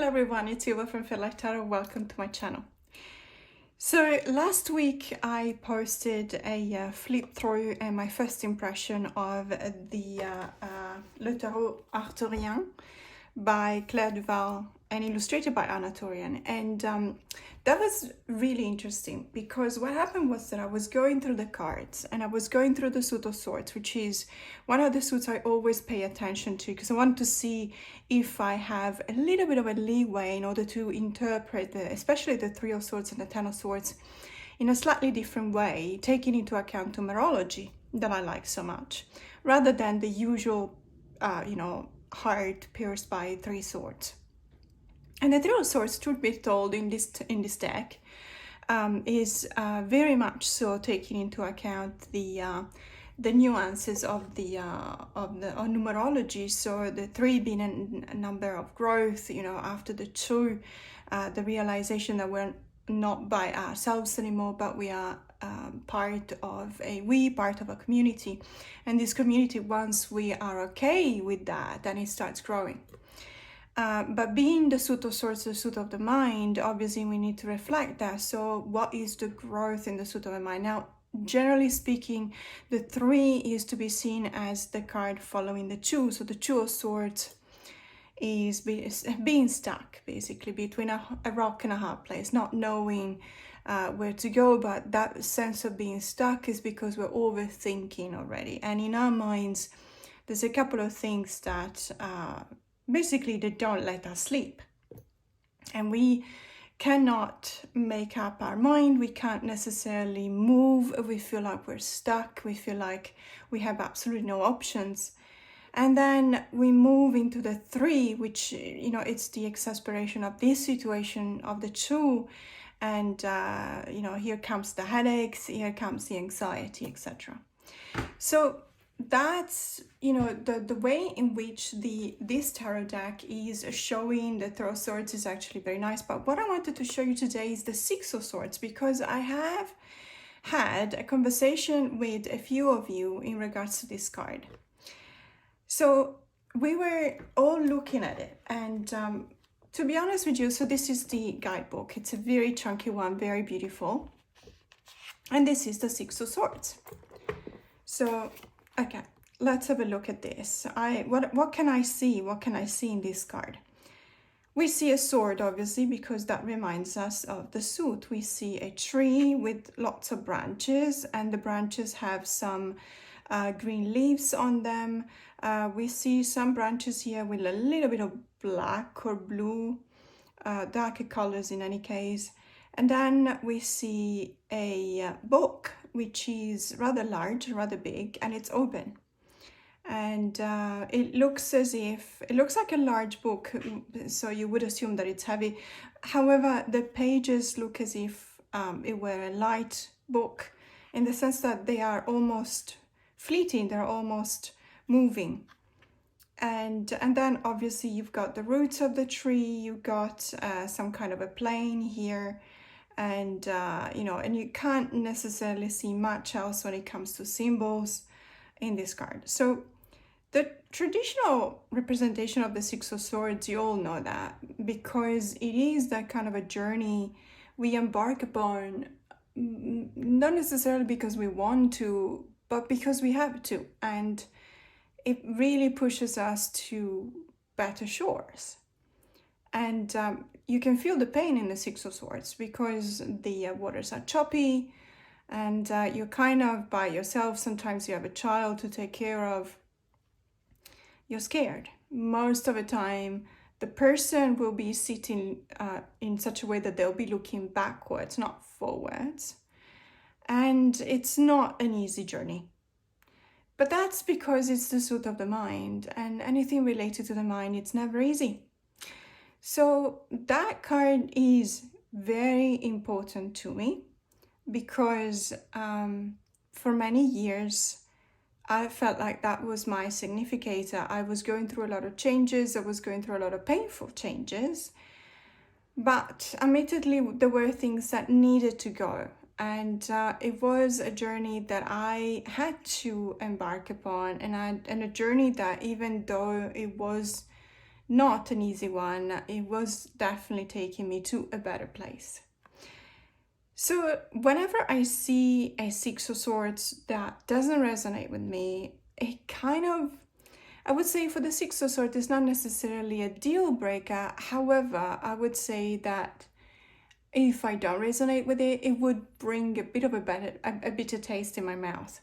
Hello everyone, it's Silvia from Tarot. Welcome to my channel. So last week I posted a flip through and my first impression of the Le Tarot Arthurien by Claire Duval and illustrated by Anatorian, and that was really interesting because what happened was that I was going through the cards and I was going through the suit of swords, which is one of the suits I always pay attention to because I want to see if I have a little bit of a leeway in order to interpret especially the Three of Swords and the Ten of Swords in a slightly different way, taking into account numerology that I like so much, rather than the usual heart pierced by three swords. And the Three of Swords, truth be told, in this deck is very much so taking into account the nuances of numerology. So the three being a number of growth, after the two, the realization that we're not by ourselves anymore, but we are part of a community, and this community, once we are okay with that, then it starts growing. But being the suit of swords, the suit of the mind, obviously we need to reflect that. So what is the growth in the suit of the mind? Now, generally speaking, the three is to be seen as the card following the two. So the Two of Swords is being stuck basically between a rock and a hard place, not knowing where to go. But that sense of being stuck is because we're overthinking already, and in our minds there's a couple of things that basically they don't let us sleep, and we cannot make up our mind. We can't necessarily move. We feel like we're stuck. We feel like we have absolutely no options. And then we move into the three, which, it's the exasperation of this situation of the two. And, here comes the headaches, here comes the anxiety, etc. So that's, the way in which this tarot deck is showing the Three of Swords is actually very nice. But what I wanted to show you today is the Six of Swords, because I have had a conversation with a few of you in regards to this card. So we were all looking at it, and to be honest with you, so this is the guidebook. It's a very chunky one, very beautiful. And this is the Six of Swords. So, okay, let's have a look at this. What can I see? What can I see in this card? We see a sword, obviously, because that reminds us of the suit. We see a tree with lots of branches, and the branches have some green leaves on them. We see some branches here with a little bit of black or blue, darker colors in any case. And then we see a book, which is rather large, rather big, and it's open. And it looks like a large book, so you would assume that it's heavy. However, the pages look as if it were a light book, in the sense that they are almost fleeting, they're almost moving. And then obviously you've got the roots of the tree, you've got some kind of a plane here, and and you can't necessarily see much else when it comes to symbols in this card. So the traditional representation of the Six of Swords, you all know that, because it is that kind of a journey we embark upon, not necessarily because we want to, but because we have to, and it really pushes us to better shores. And you can feel the pain in the Six of Swords because the waters are choppy, and you're kind of by yourself. Sometimes you have a child to take care of. You're scared. Most of the time, the person will be sitting in such a way that they'll be looking backwards, not forwards. And it's not an easy journey. But that's because it's the suit of the mind, and anything related to the mind, it's never easy. So that card is very important to me because for many years, I felt like that was my significator. I was going through a lot of changes. I was going through a lot of painful changes. But admittedly, there were things that needed to go. And it was a journey that I had to embark upon. And a journey that, even though it was not an easy one. It was definitely taking me to a better place. So whenever I see a Six of Swords that doesn't resonate with me, it kind of, I would say for the Six of Swords, it's not necessarily a deal breaker. However, I would say that if I don't resonate with it, it would bring a bit of a bitter taste in my mouth.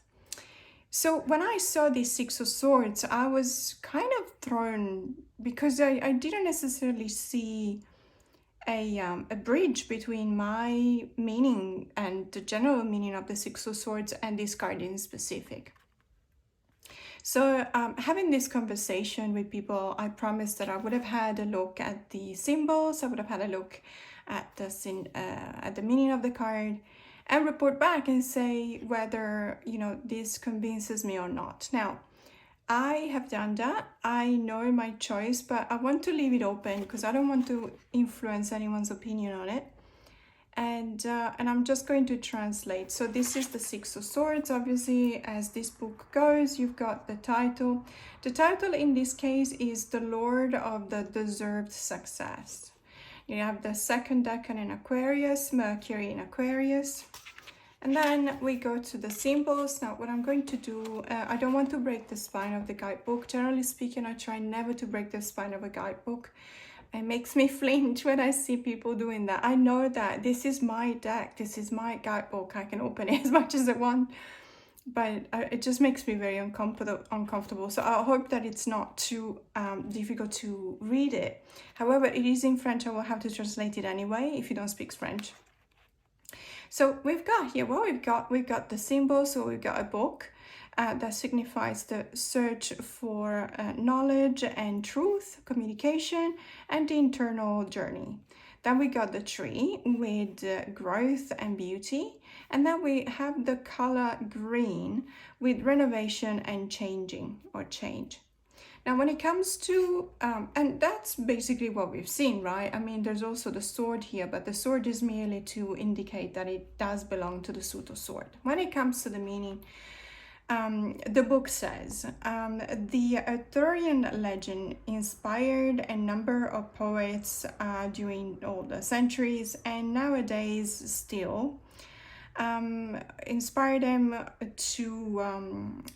So when I saw this Six of Swords, I was kind of thrown because I didn't necessarily see a bridge between my meaning and the general meaning of the Six of Swords and this card in specific. So having this conversation with people, I promised that I would have had a look at the symbols, I would have had a look at the meaning of the card, and report back and say whether, you know, this convinces me or not. Now, I have done that. I know my choice, but I want to leave it open because I don't want to influence anyone's opinion on it. And I'm just going to translate. So this is the Six of Swords. Obviously, as this book goes, you've got the title. The title in this case is The Lord of the Deserved Success. You have the second decan in Aquarius, Mercury in Aquarius. And then we go to the symbols. Now, what I'm going to do, I don't want to break the spine of the guidebook. Generally speaking, I try never to break the spine of a guidebook. It makes me flinch when I see people doing that. I know that this is my deck, this is my guidebook. I can open it as much as I want, but it just makes me very uncomfortable. So I hope that it's not too difficult to read it. However, it is in French. I will have to translate it anyway if you don't speak French. So we've got here, well, we've got the symbol. So we've got a book that signifies the search for knowledge and truth, communication, and the internal journey. Then we got the tree with growth and beauty. And then we have the color green with renovation and changing or change. Now, when it comes to, and that's basically what we've seen, right? I mean, there's also the sword here, but the sword is merely to indicate that it does belong to the suit of sword. When it comes to the meaning, the book says, the Arthurian legend inspired a number of poets during all the centuries and nowadays still inspire them to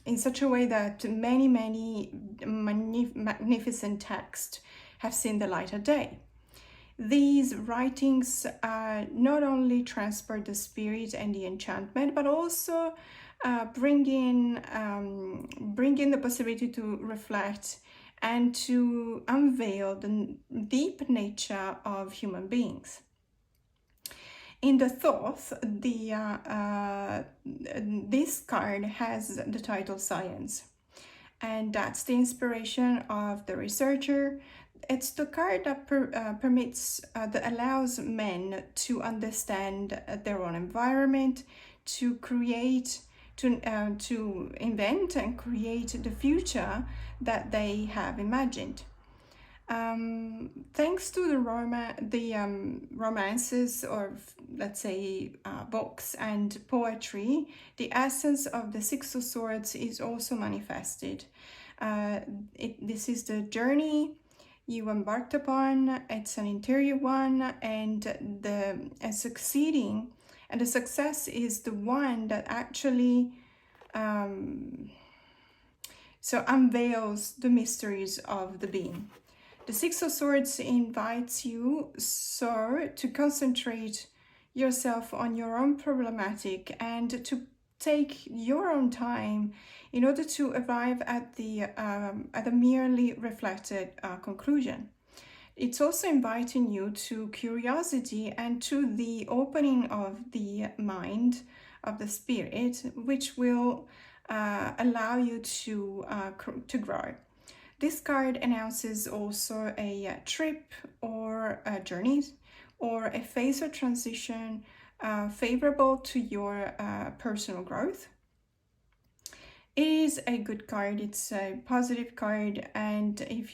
in such a way that many magnificent texts have seen the light of day. These writings not only transport the spirit and the enchantment, but also bring in the possibility to reflect and to unveil the deep nature of human beings. In the Thoth, this card has the title Science, and that's the inspiration of the researcher. It's the card that that allows men to understand their own environment, to create, to invent and create the future that they have imagined. Thanks to the romances, or let's say books and poetry, the essence of the Six of Swords is also manifested. This is the journey you embarked upon. It's an interior one, and the success is the one that actually unveils the mysteries of the being. The Six of Swords invites you to concentrate yourself on your own problematic and to take your own time in order to arrive at a merely reflected conclusion. It's also inviting you to curiosity and to the opening of the mind, of the spirit, which will allow you to grow. This card announces also a trip or a journey or a phase of transition favorable to your personal growth. It is a good card. It's a positive card, and if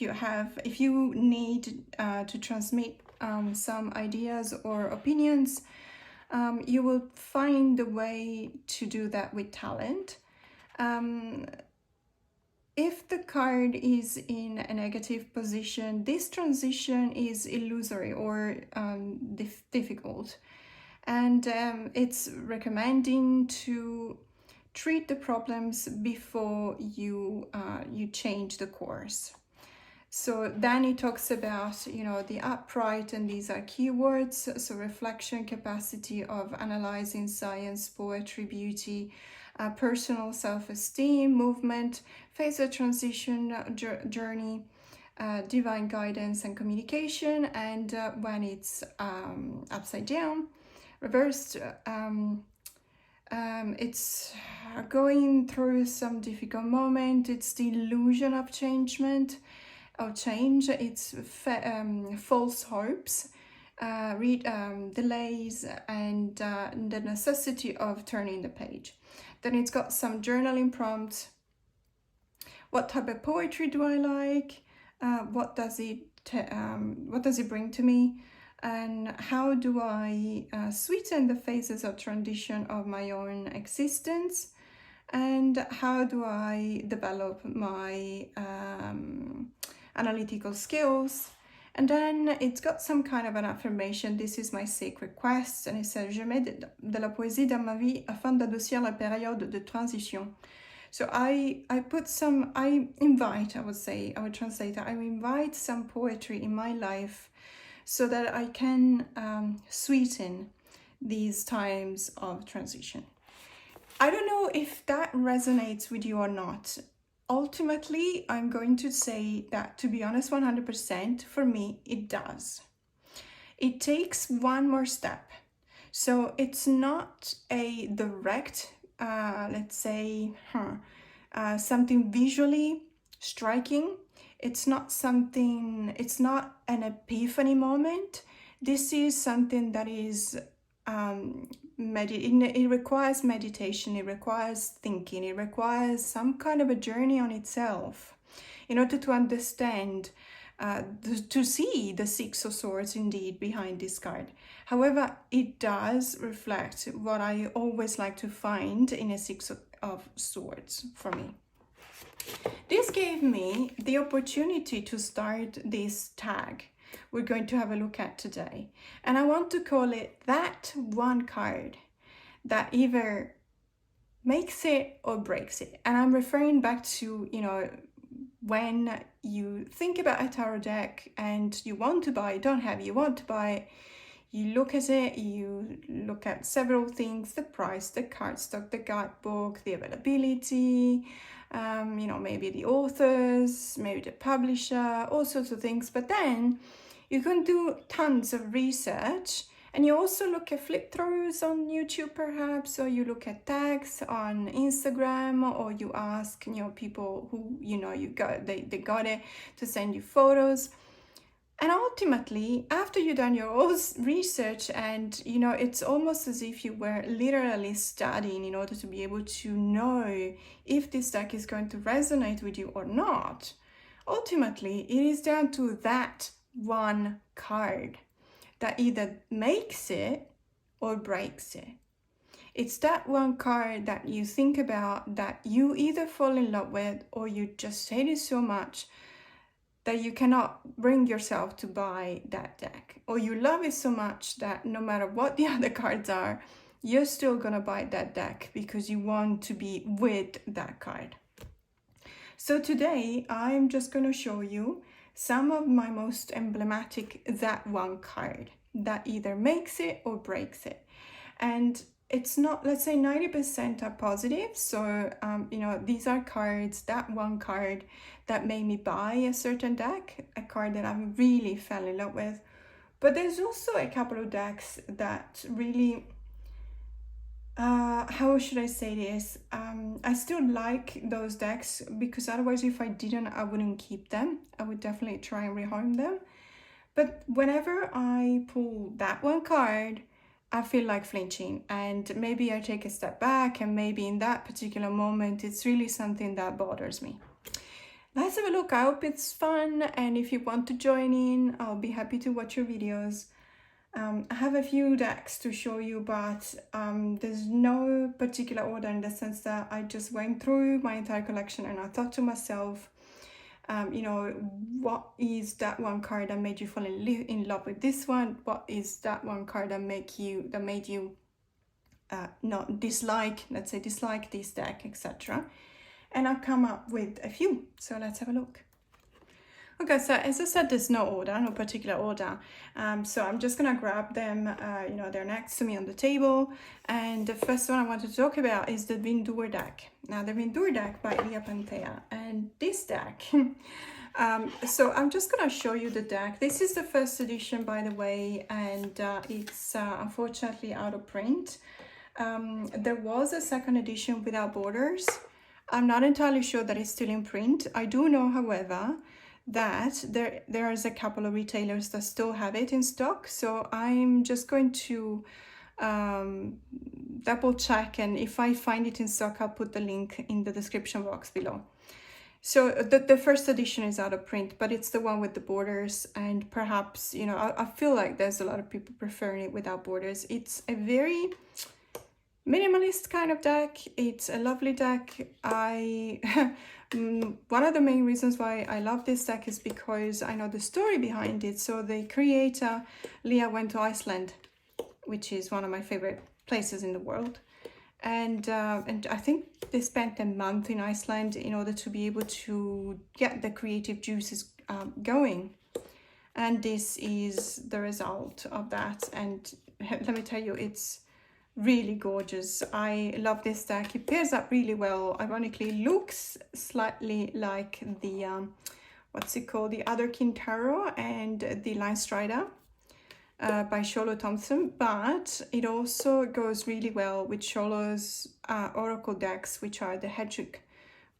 you need to transmit some ideas or opinions, you will find a way to do that with talent. if the card is in a negative position, this transition is illusory or difficult. And it's recommending to treat the problems before you change the course. So then it talks about, you know, the upright, and these are keywords. So reflection, capacity of analyzing science, poetry, beauty, personal self-esteem, movement, phase of transition, journey, divine guidance and communication. And when it's upside down, reversed, it's going through some difficult moment. It's the illusion of change. It's false hopes, delays, and the necessity of turning the page. Then it's got some journaling prompts. What type of poetry do I like? What does it bring to me? And how do I sweeten the phases of transition of my own existence? And how do I develop my analytical skills? And then it's got some kind of an affirmation. This is my sacred quest. And it says, je mets de la poésie dans ma vie afin d'adoucir la période de transition. So I would translate that, I invite some poetry in my life so that I can sweeten these times of transition. I don't know if that resonates with you or not. Ultimately, I'm going to say that, to be honest, 100%, for me, it does. It takes one more step. So it's not a direct, let's say, something visually striking. It's not an epiphany moment. This is something that is, it requires meditation, it requires thinking, it requires some kind of a journey on itself in order to understand, to see the Six of Swords indeed behind this card. However, it does reflect what I always like to find in a Six of Swords for me. This gave me the opportunity to start this tag we're going to have a look at today. And I want to call it that one card that either makes it or breaks it. And I'm referring back to, you know, when you think about a tarot deck and you want to buy it, you want to buy it, you look at it, you look at several things, the price, the cardstock, the guidebook, the availability, you know, maybe the authors, maybe the publisher, all sorts of things. But then you can do tons of research, and you also look at flip throughs on YouTube perhaps, or you look at tags on Instagram, or you ask, you know, people who, you know, they got it to send you photos. And ultimately, after you've done your own research, and, you know, it's almost as if you were literally studying in order to be able to know if this deck is going to resonate with you or not. Ultimately, it is down to that one card that either makes it or breaks it. It's that one card that you think about, that you either fall in love with or you just hate it so much that you cannot bring yourself to buy that deck, or you love it so much that no matter what the other cards are, you're still gonna buy that deck because you want to be with that card. So today I'm just gonna show you some of my most emblematic that one card that either makes it or breaks it. And it's not, let's say 90% are positive. So, you know, these are cards, that one card that made me buy a certain deck, a card that I really fell in love with. But there's also a couple of decks that really, how should I say this? I still like those decks because otherwise if I didn't, I wouldn't keep them. I would definitely try and rehome them. But whenever I pull that one card, I feel like flinching, and maybe I take a step back, and maybe in that particular moment, it's really something that bothers me. Let's have a look. I hope it's fun, and if you want to join in, I'll be happy to watch your videos. I have a few decks to show you, but there's no particular order, in the sense that I just went through my entire collection and I thought to myself, you know, what is that one card that made you fall in love with this one? What is that one card that made you not dislike, let's say, dislike this deck, etc. And I've come up with a few, so let's have a look. Okay, so as I said, there's no order, no particular order. So I'm just gonna grab them, you know, they're next to me on the table. And the first one I want to talk about is the Vindor deck. Now, the Vindor deck by Lia Panthea. And this deck, so I'm just gonna show you the deck. This is the first edition, by the way, and it's unfortunately out of print. There was a second edition without borders. I'm not entirely sure that it's still in print. I do know, however, that there is a couple of retailers that still have it in stock, so I'm just going to double check, and if I find it in stock, I'll put the link in the description box below. So the first edition is out of print, but it's the one with the borders, and perhaps, you know, I feel like there's a lot of people preferring it without borders. It's a very minimalist kind of deck. It's a lovely deck. One of the main reasons why I love this deck is because I know the story behind it. So the creator, Lia, went to Iceland, which is one of my favorite places in the world. And I think they spent a month in Iceland in order to be able to get the creative juices going. And this is the result of that. And let me tell you, it's really gorgeous. I love this deck. It pairs up really well. Ironically, looks slightly like the what's it called, the Other King Taro and the Line Strider by Sholo Thompson, but it also goes really well with Sholo's oracle decks, which are the Hedgehog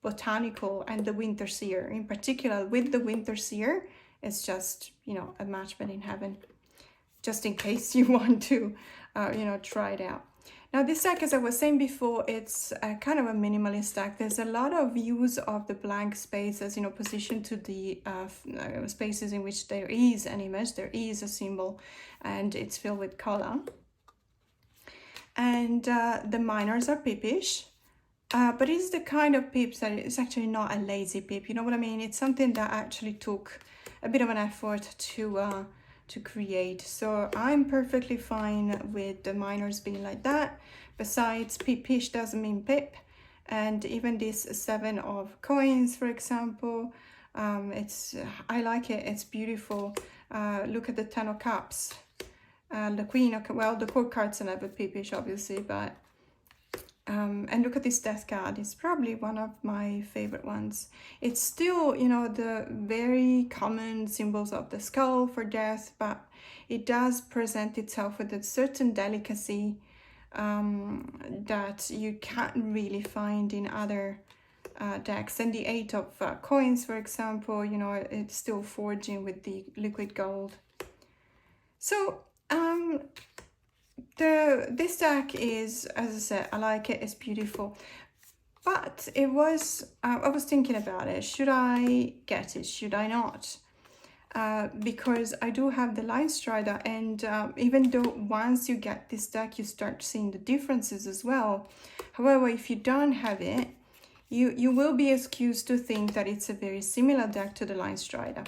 Botanical and the Winter Seer. In particular, with the Winter Seer, it's just, you know, a match made in heaven, just in case you want to you know, try it out. Now, this deck, as I was saying before, it's kind of a minimalist deck. There's a lot of use of the blank spaces in opposition to the spaces in which there is an image, there is a symbol, and it's filled with color. And the minors are peepish, but it's the kind of peeps that it's actually not a lazy peep. You know what I mean? It's something that actually took a bit of an effort to create. So I'm perfectly fine with the minors being like that. Besides, peepish doesn't mean pip. And even this 7 of coins, for example, I like it. It's beautiful. Look at the 10 of cups. The queen of, well, the court cards are never peepish, obviously, but and look at this death card. It's probably one of my favorite ones. It's still, you know, the very common symbols of the skull for death, but it does present itself with a certain delicacy that you can't really find in other decks. And the 8 of coins, for example, you know, it's still forging with the liquid gold. So this deck is, as I said, I like it, it's beautiful, but it was I was thinking about it. Should I get it? Should I not? Because I do have the Line Strider, and even though once you get this deck you start seeing the differences as well. However, if you don't have it, you will be excused to think that it's a very similar deck to the Line Strider.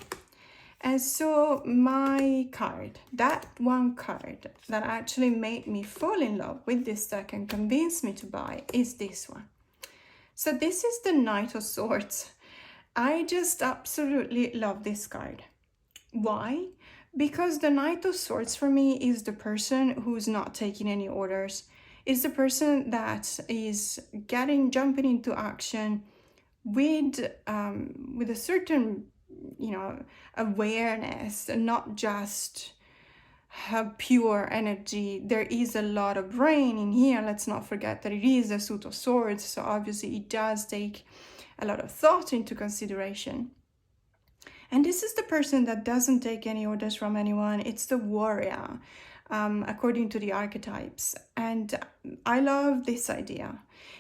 And so my card, that one card that actually made me fall in love with this deck and convinced me to buy, is this one. So this is the Knight of Swords. I just absolutely love this card. Why? Because the Knight of Swords for me is the person who's not taking any orders. It's the person that is jumping into action with a certain, you know, awareness, not just pure energy. There is a lot of brain in here. Let's not forget that it is a suit of swords, so obviously it does take a lot of thought into consideration. And this is the person that doesn't take any orders from anyone. It's the warrior, according to the archetypes. And I love this idea.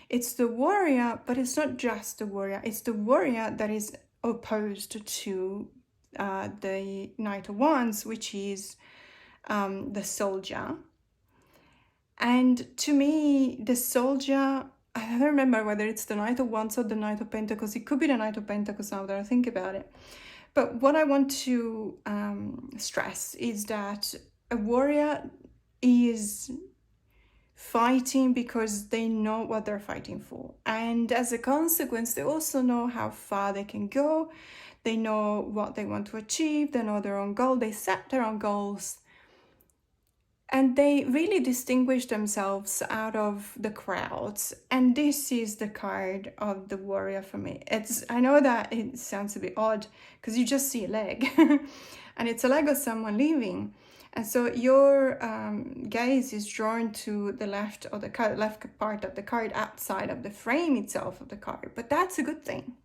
It's the warrior, but it's not just the warrior. It's the warrior that is opposed to the Knight of Wands, which is the Soldier. And to me, the Soldier, I don't remember whether it's the Knight of Wands or the Knight of Pentacles. It could be the Knight of Pentacles now that I think about it. But what I want to stress is that a warrior is fighting because they know what they're fighting for. And as a consequence, they also know how far they can go. They know what they want to achieve. They know their own goal. They set their own goals. And they really distinguish themselves out of the crowds. And this is the card of the warrior for me. I know that it sounds a bit odd because you just see a leg. And it's a leg of someone leaving. And so your gaze is drawn to the left of the card, left part of the card outside of the frame itself of the card. But that's a good thing,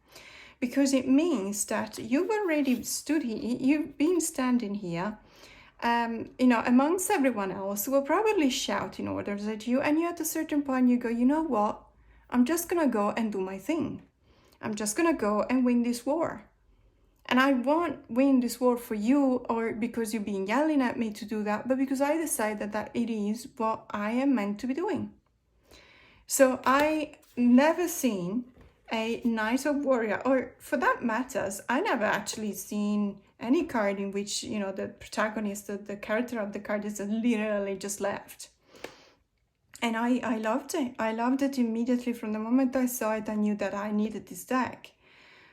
because it means that you've already stood here, you've been standing here, you know, amongst everyone else who will probably shouting orders at you, and you at a certain point you go, you know what, I'm just gonna go and do my thing. I'm just gonna go and win this war. And I won't win this war for you or because you've been yelling at me to do that, but because I decided that it is what I am meant to be doing. So I never seen a Knight of Warrior, or for that matters, I never actually seen any card in which, you know, the protagonist, the character of the card is literally just left. And I loved it. I loved it immediately. From the moment I saw it, I knew that I needed this deck,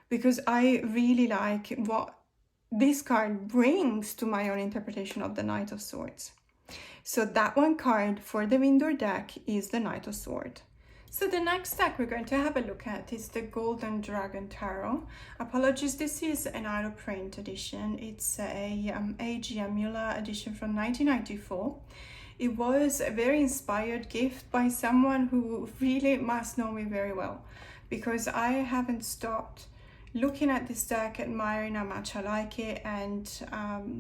because I really like what this card brings to my own interpretation of the Knight of Swords. So that one card for the Vindor deck is the Knight of Swords. So the next deck we're going to have a look at is the Golden Dragon Tarot. Apologies, this is an out of print edition. It's a A.G. Muller edition from 1994. It was a very inspired gift by someone who really must know me very well, because I haven't stopped looking at this deck, admiring how much I like it. And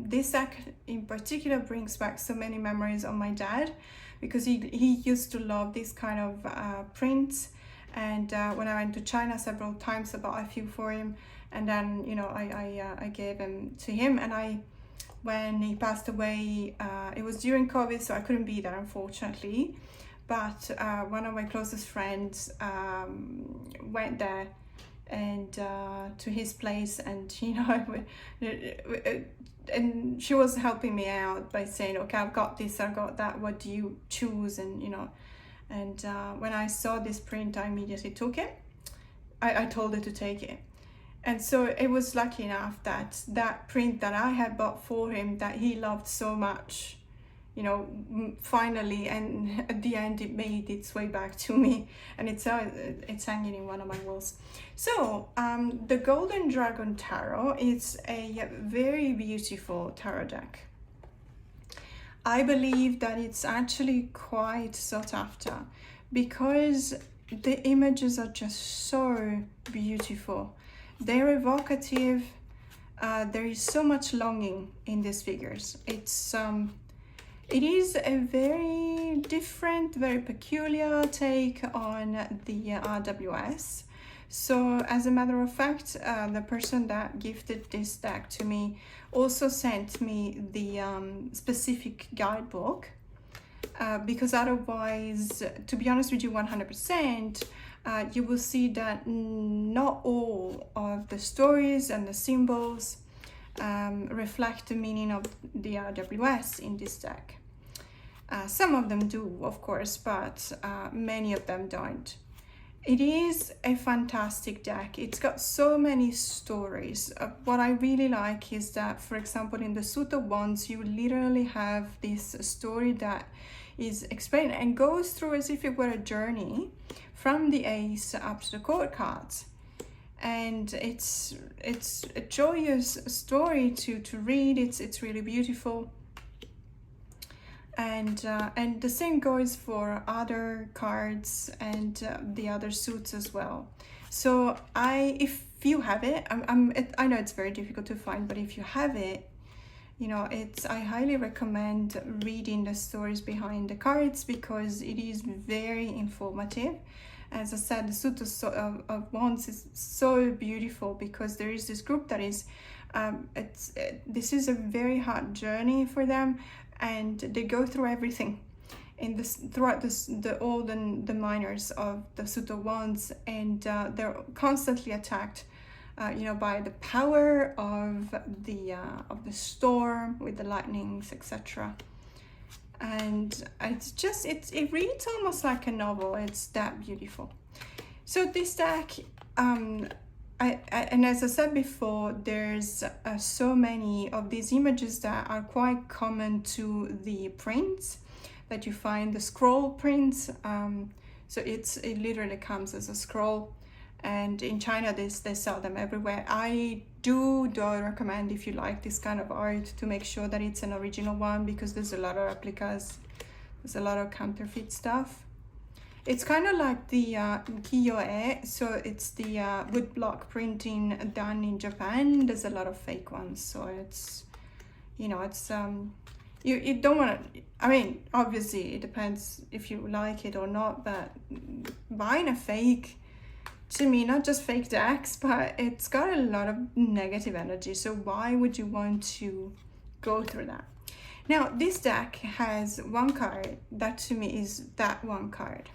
this deck in particular brings back so many memories of my dad, because he used to love this kind of prints. And when I went to China several times, I bought a few for him, and then, you know, I gave them to him. And when he passed away, it was during COVID, so I couldn't be there, unfortunately. But one of my closest friends went there and to his place, and, you know, and she was helping me out by saying, okay, I've got this, I've got that, what do you choose? And, you know, and when I saw this print, I immediately took it. I told her to take it. And so it was lucky enough that that print that I had bought for him, that he loved so much, you know, finally, and at the end it made its way back to me, and it's hanging in one of my walls. So the Golden Dragon Tarot is a very beautiful tarot deck. I believe that it's actually quite sought after, because the images are just so beautiful. They're evocative. There is so much longing in these figures. It is a very different, very peculiar take on the RWS. So as a matter of fact, the person that gifted this deck to me also sent me the specific guidebook, because otherwise, to be honest with you 100%, you will see that not all of the stories and the symbols reflect the meaning of the RWS in this deck. Some of them do, of course, but many of them don't. It is a fantastic deck. It's got so many stories. What I really like is that, for example, in the Suit of Wands, you literally have this story that is explained and goes through as if it were a journey from the Ace up to the Court cards. And it's a joyous story to read. It's really beautiful. And the same goes for other cards and the other suits as well. So if you have it, I know it's very difficult to find, but if you have it, you know, I highly recommend reading the stories behind the cards, because it is very informative. As I said, the Suit of Wands is so beautiful, because there is this group that is, this is a very hard journey for them, and they go through everything in this throughout all the minors of the suit of wands, and they're constantly attacked you know, by the power of the storm with the lightnings, etc. And it's just it reads almost like a novel. It's that beautiful. So this deck, and as I said before, there's so many of these images that are quite common to the prints that you find, the scroll prints. So it literally comes as a scroll, and in China they sell them everywhere. I do recommend, if you like this kind of art, to make sure that it's an original one, because there's a lot of replicas, there's a lot of counterfeit stuff. It's kind of like the kiyo-e, so it's the woodblock printing done in Japan. There's a lot of fake ones, so it's, you know, it's you don't want to, I mean, obviously it depends if you like it or not, but buying a fake, to me, not just fake decks, but it's got a lot of negative energy, so why would you want to go through that? Now, this deck has one card that to me is that one card,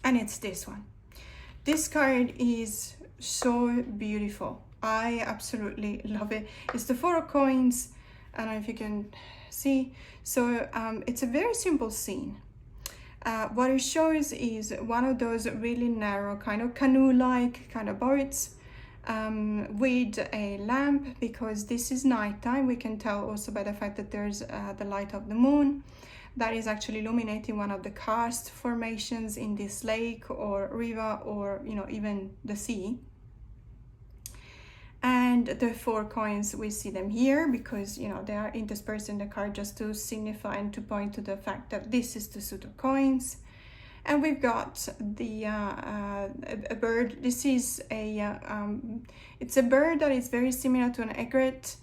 and it's this one. This card is so beautiful. I absolutely love it. It's the Four of Coins. I don't know if you can see. So it's a very simple scene. What it shows is one of those really narrow, kind of canoe-like kind of boats with a lamp, because this is nighttime. We can tell also by the fact that there's the light of the moon that is actually illuminating one of the karst formations in this lake or river, or, you know, even the sea. And the 4 coins, we see them here because, you know, they are interspersed in the card just to signify and to point to the fact that this is the suit of coins. And we've got the a bird. This is a it's a bird that is very similar to an egret,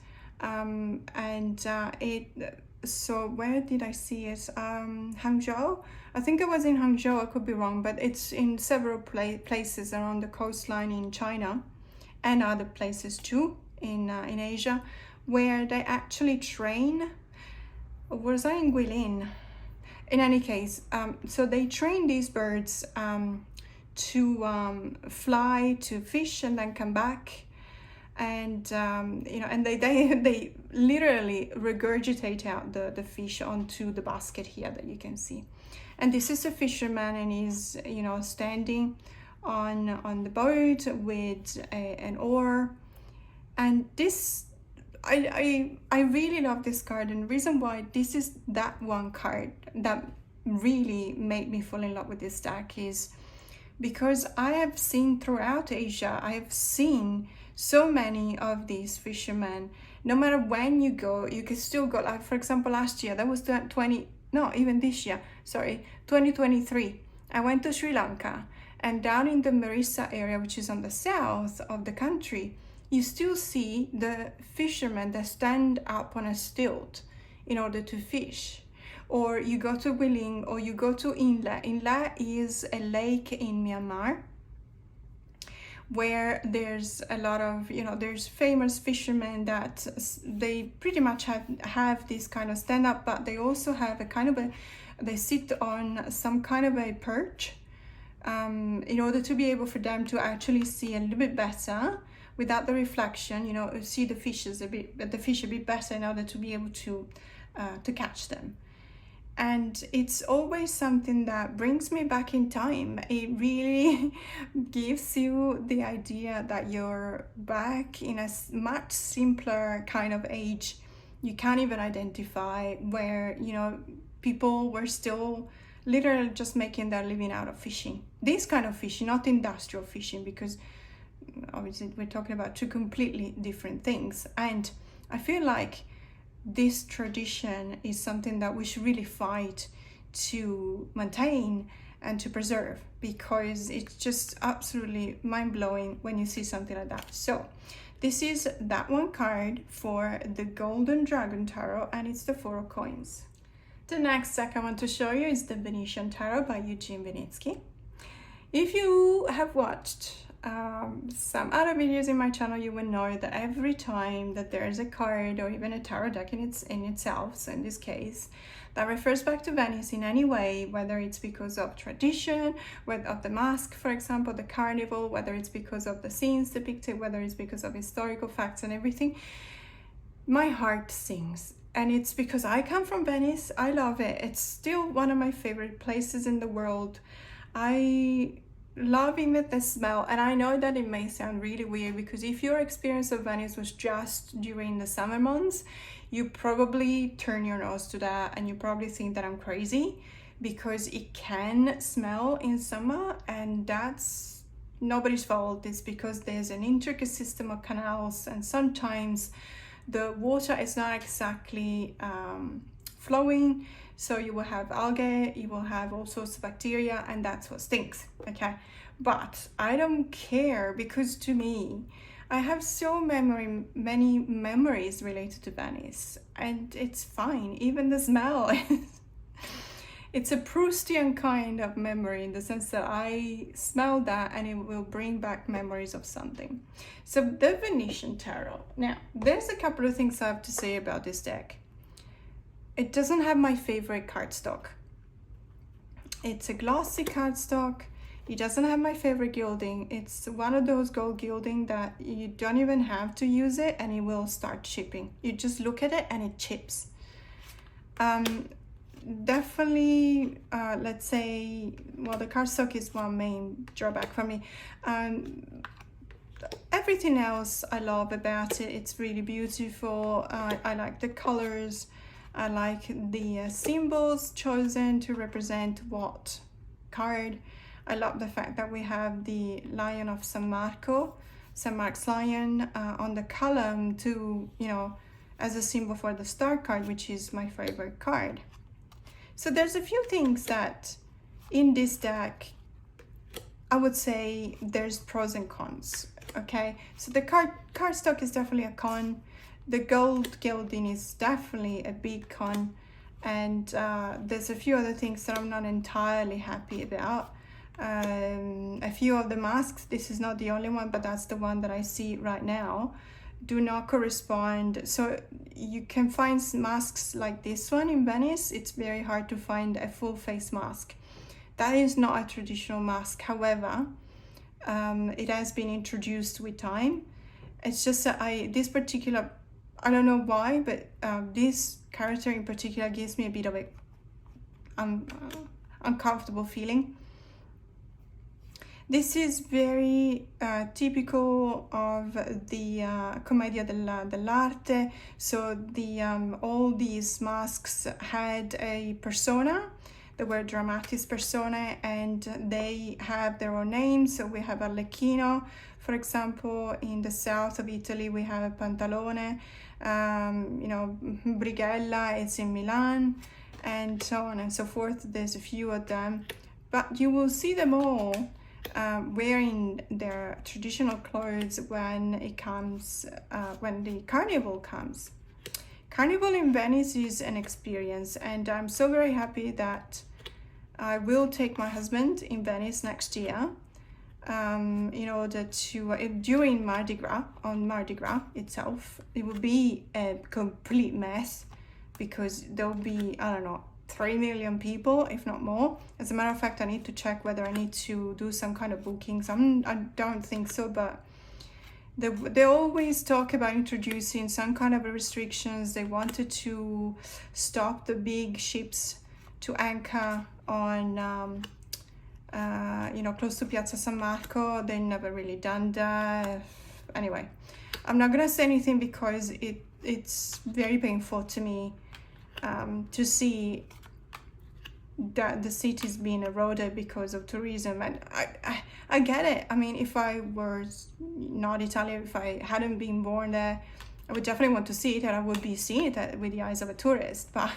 so where did I see it? Hangzhou. I think it was in Hangzhou. I could be wrong, but it's in several places around the coastline in China, and other places too in Asia, where they actually train. Or was I in Guilin? In any case, so they train these birds to fly, to fish, and then come back. And you know, and they literally regurgitate out the fish onto the basket here that you can see. And this is a fisherman, and he's, you know, standing on the boat with an oar. And this, I really love this card, and the reason why this is that one card that really made me fall in love with this deck is because I have seen throughout Asia, I have seen so many of these fishermen. No matter when you go, you can still go. Like, for example, last year, that was 2023, I went to Sri Lanka, and down in the Marissa area, which is on the south of the country, you still see the fishermen that stand up on a stilt in order to fish. Or you go to Guilin, or you go to Inla. Inla is a lake in Myanmar where there's a lot of, you know, there's famous fishermen that they pretty much have this kind of stand up, but they also have a kind of they sit on some kind of a perch in order to be able for them to actually see a little bit better without the reflection, you know, see the fish a bit better in order to be able to catch them. And it's always something that brings me back in time. It really gives you the idea that you're back in a much simpler kind of age. You can't even identify, where, you know, people were still literally just making their living out of fishing. This kind of fishing, not industrial fishing, because obviously we're talking about two completely different things. And I feel like this tradition is something that we should really fight to maintain and to preserve, because it's just absolutely mind-blowing when you see something like that. So this is that one card for the Golden Dragon Tarot, and it's the 4 of Coins. The next deck I want to show you is the Venetian Tarot by Eugene Vinitsky. If you have watched some other videos in my channel, you will know that every time that there is a card or even a tarot deck in itself, so in this case, that refers back to Venice in any way, whether it's because of tradition, whether of the mask, for example, the carnival, whether it's because of the scenes depicted, whether it's because of historical facts and everything, my heart sings. And it's because I come from Venice. I love it. It's still one of my favorite places in the world. I love even the smell, and I know that it may sound really weird, because if your experience of Venice was just during the summer months, you probably turn your nose to that and you probably think that I'm crazy, because it can smell in summer, and that's nobody's fault. It's because there's an intricate system of canals, and sometimes the water is not exactly flowing, so you will have algae, you will have all sorts of bacteria, and that's what stinks, okay? But I don't care, because to me, I have so many memories related to Venice, and it's fine. Even the smell, it's a Proustian kind of memory, in the sense that I smell that and it will bring back memories of something. So the Venetian Tarot. Now, there's a couple of things I have to say about this deck. It doesn't have my favorite cardstock. It's a glossy cardstock. It doesn't have my favorite gilding. It's one of those gold gilding that you don't even have to use it and it will start chipping. You just look at it and it chips. Definitely, let's say, well, the cardstock is one main drawback for me. Everything else I love about it. It's really beautiful. I like the colors. I like the symbols chosen to represent what card. I love the fact that we have the Lion of San Mark's lion on the column to, you know, as a symbol for the star card, which is my favorite card. So there's a few things that in this deck, I would say there's pros and cons, okay? So the cardstock is definitely a con. The gold gilding is definitely a big con. And there's a few other things that I'm not entirely happy about. A few of the masks, this is not the only one, but that's the one that I see right now, do not correspond. So you can find masks like this one in Venice. It's very hard to find a full face mask. That is not a traditional mask. However, it has been introduced with time. It's just that this particular, I don't know why, but this character in particular gives me a bit of a uncomfortable feeling. This is very typical of the Commedia dell'arte. So all these masks had a persona. They were dramatis personae, and they have their own names. So we have Arlecchino, for example. In the south of Italy, we have Pantalone. You know, Brighella is in Milan, and so on and so forth. There's a few of them, but you will see them all wearing their traditional clothes when it comes, when the carnival comes. Carnival in Venice is an experience, and I'm so very happy that I will take my husband in Venice next year in order to, during Mardi Gras, on Mardi Gras itself. It will be a complete mess, because there will be, I don't know, 3 million people, if not more. As a matter of fact, I need to check whether I need to do some kind of bookings. I don't think so, but they always talk about introducing some kind of restrictions. They wanted to stop the big ships to anchor on, you know, close to Piazza San Marco. They never really done that. Anyway, I'm not gonna say anything, because it's very painful to me to see that the city is being eroded because of tourism. And I get it. I mean, if I was not Italian, if I hadn't been born there, I would definitely want to see it, and I would be seeing it with the eyes of a tourist, but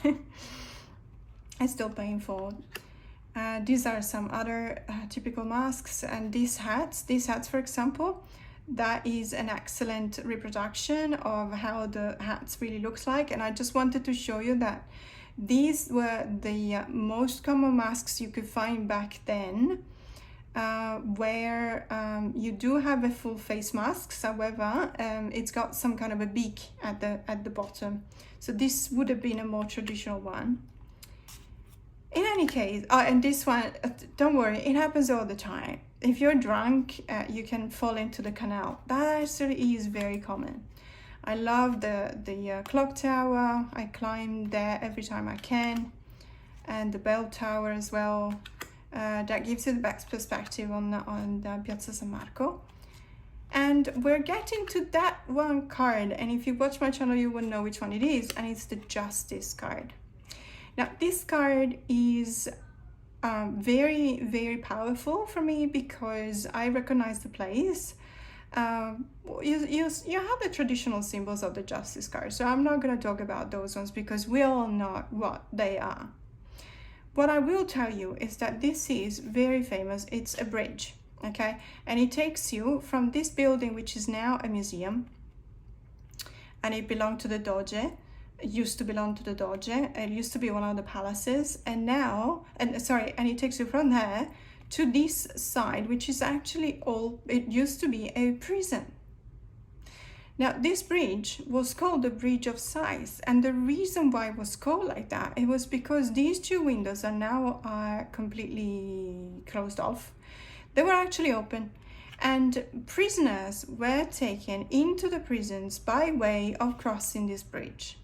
it's still painful. These are some other typical masks, and these hats, for example, that is an excellent reproduction of how the hats really looks like. And I just wanted to show you that these were the most common masks you could find back then. where you do have a full face mask. However, it's got some kind of a beak at the bottom. So this would have been a more traditional one. In any case, and this one, don't worry, it happens all the time. If you're drunk, you can fall into the canal. That actually is very common. I love the clock tower. I climb there every time I can, and the bell tower as well. That gives you the best perspective on the Piazza San Marco. And we're getting to that one card, and if you watch my channel you will know which one it is, and it's the Justice card. Now this card is very, very powerful for me because I recognize the place. You have the traditional symbols of the Justice card, so I'm not going to talk about those ones because we all know what they are. What I will tell you is that this is very famous. It's a bridge, okay? And it takes you from this building, which is now a museum, and it belonged to the Doge. It used to belong to the Doge. It used to be one of the palaces, and it takes you from there to this side, which is actually it used to be a prison. Now, this bridge was called the Bridge of Sighs, and the reason why it was called like that, it was because these two windows are now completely closed off. They were actually open, and prisoners were taken into the prisons by way of crossing this bridge.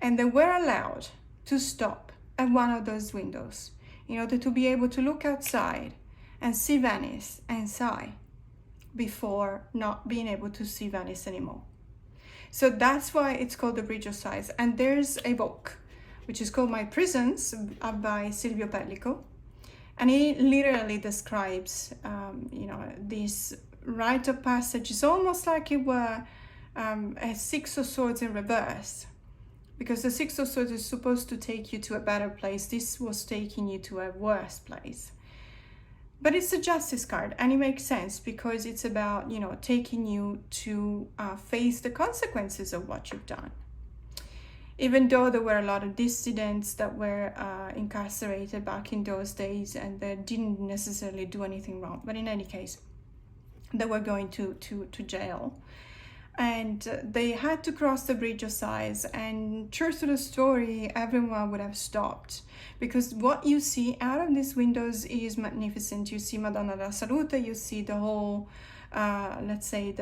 And they were allowed to stop at one of those windows in order to be able to look outside and see Venice and sigh before not being able to see Venice anymore. So that's why it's called the Bridge of Sighs. And there's a book which is called My Prisons by Silvia Pellico. And he literally describes, this rite of passage. It's almost like it were a Six of Swords in reverse. Because the Six of Swords is supposed to take you to a better place. This was taking you to a worse place. But it's a Justice card, and it makes sense because it's about, taking you to face the consequences of what you've done. Even though there were a lot of dissidents that were incarcerated back in those days and they didn't necessarily do anything wrong. But in any case, they were going to jail. And they had to cross the Bridge of Sighs, and true to the story, everyone would have stopped because what you see out of these windows is magnificent. You see Madonna della Salute, you see the whole, let's say,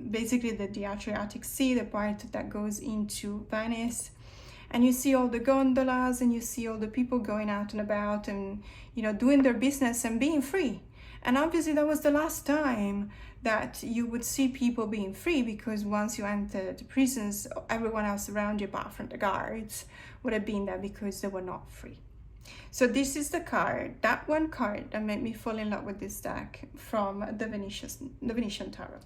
basically the Adriatic Sea, the part that goes into Venice, and you see all the gondolas, and you see all the people going out and about and, doing their business and being free. And obviously that was the last time that you would see people being free, because once you entered the prisons, everyone else around you, apart from the guards, would have been there because they were not free. So this is the card, that one card that made me fall in love with this deck from the Venetian Tarot.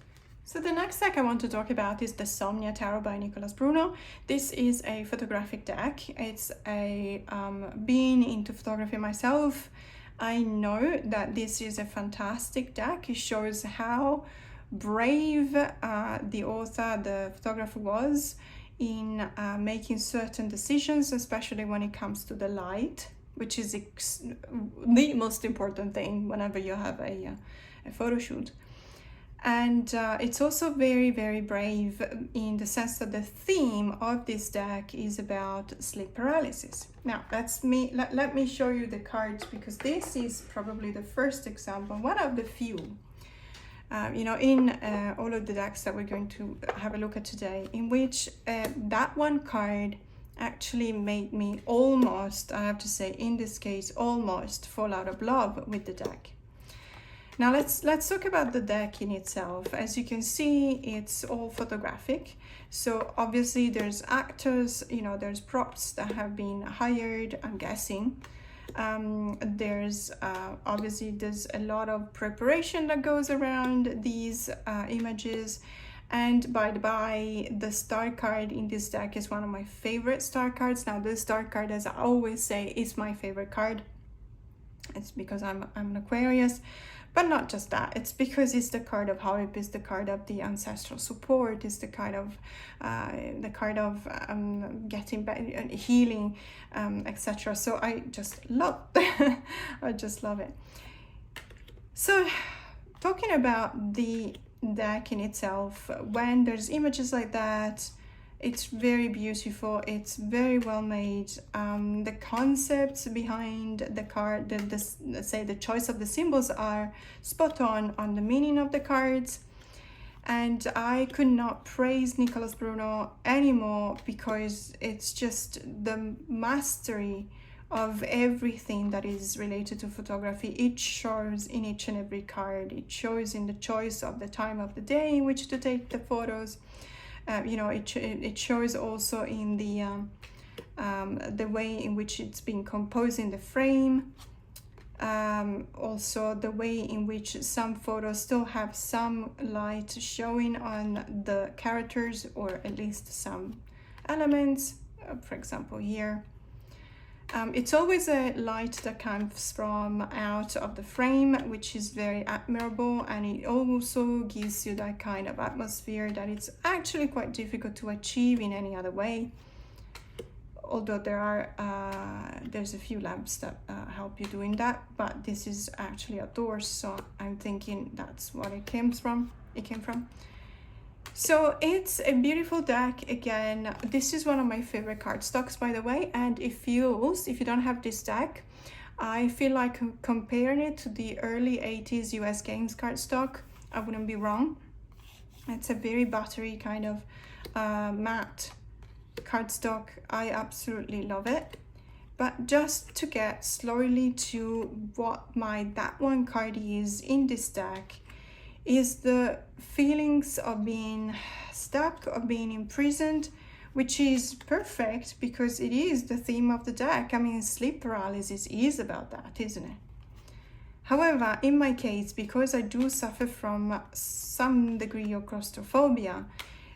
So the next deck I want to talk about is the Somnia Tarot by Nicholas Bruno. This is a photographic deck. It's being into photography myself, I know that this is a fantastic deck. It shows how brave the author, the photographer, was in making certain decisions, especially when it comes to the light, which is the most important thing whenever you have a photo shoot. And it's also very, very brave in the sense that the theme of this deck is about sleep paralysis. Now, let me show you the cards, because this is probably the first example, one of the few, in all of the decks that we're going to have a look at today, in which that one card actually made me almost, I have to say, in this case, almost fall out of love with the deck. Now let's talk about the deck in itself. As you can see, it's all photographic. So obviously there's actors, there's props that have been hired, I'm guessing. There's a lot of preparation that goes around these images. And by the by, the star card in this deck is one of my favorite star cards. Now the star card, as I always say, is my favorite card. It's because I'm an Aquarius. But not just that, it's because it's the card of hope, it's the card of the ancestral support, it's the card of getting better, healing, etc. So I just love I just love it. So talking about the deck in itself, when there's images like that, it's very beautiful, it's very well made. The concepts behind the card, let's say the choice of the symbols, are spot on the meaning of the cards. And I could not praise Nicholas Bruno anymore, because it's just the mastery of everything that is related to photography. It shows in each and every card. It shows in the choice of the time of the day in which to take the photos. You know, it shows also in the way in which it's been composed in the frame. Also the way in which some photos still have some light showing on the characters, or at least some elements, for example here. It's always a light that comes from out of the frame, which is very admirable, and it also gives you that kind of atmosphere that it's actually quite difficult to achieve in any other way. Although there's a few lamps that help you doing that, but this is actually outdoors, so I'm thinking that's what it came from. So it's a beautiful deck. Again, this is one of my favorite cardstocks, by the way, and it feels, if you don't have this deck, I feel like comparing it to the early 80s US Games cardstock, I wouldn't be wrong. It's a very buttery kind of matte cardstock. I absolutely love it. But just to get slowly to what that one card is in this deck, is the feelings of being stuck, of being imprisoned, which is perfect because it is the theme of the deck. I mean, sleep paralysis is about that, isn't it? However, in my case, because I do suffer from some degree of claustrophobia,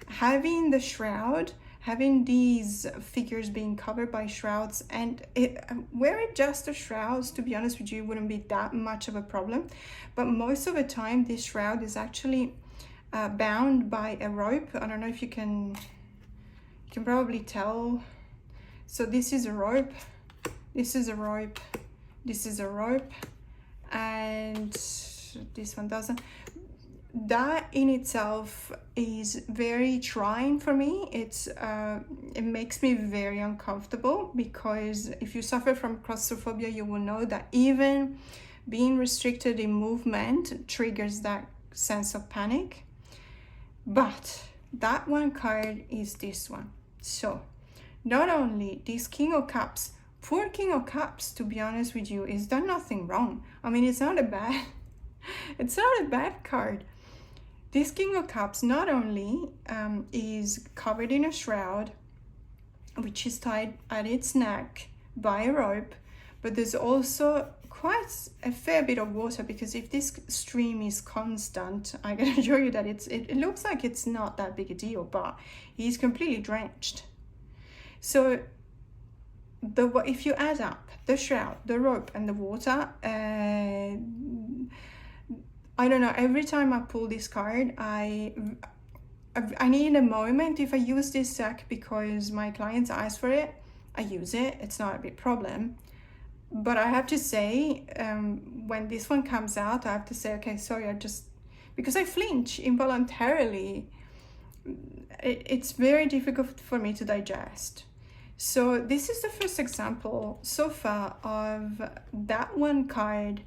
having the shroud, having these figures being covered by shrouds, and were it just the shrouds, to be honest with you, wouldn't be that much of a problem. But most of the time, this shroud is actually bound by a rope. I don't know if you can probably tell. So this is a rope, this is a rope, this is a rope, and this one doesn't. That in itself is very trying for me. It makes me very uncomfortable, because if you suffer from claustrophobia, you will know that even being restricted in movement triggers that sense of panic. But that one card is this one. So not only this King of Cups, poor King of Cups, to be honest with you, is done nothing wrong. I mean, it's not a bad card. This King of Cups not only is covered in a shroud, which is tied at its neck by a rope, but there's also quite a fair bit of water, because if this stream is constant, I can assure you that it looks like it's not that big a deal, but he's completely drenched. So if you add up the shroud, the rope, and the water, I don't know, every time I pull this card, I need a moment. If I use this deck because my clients ask for it, I use it. It's not a big problem. But I have to say, when this one comes out, I have to say, okay, sorry, because I flinch involuntarily, it's very difficult for me to digest. So this is the first example so far of that one card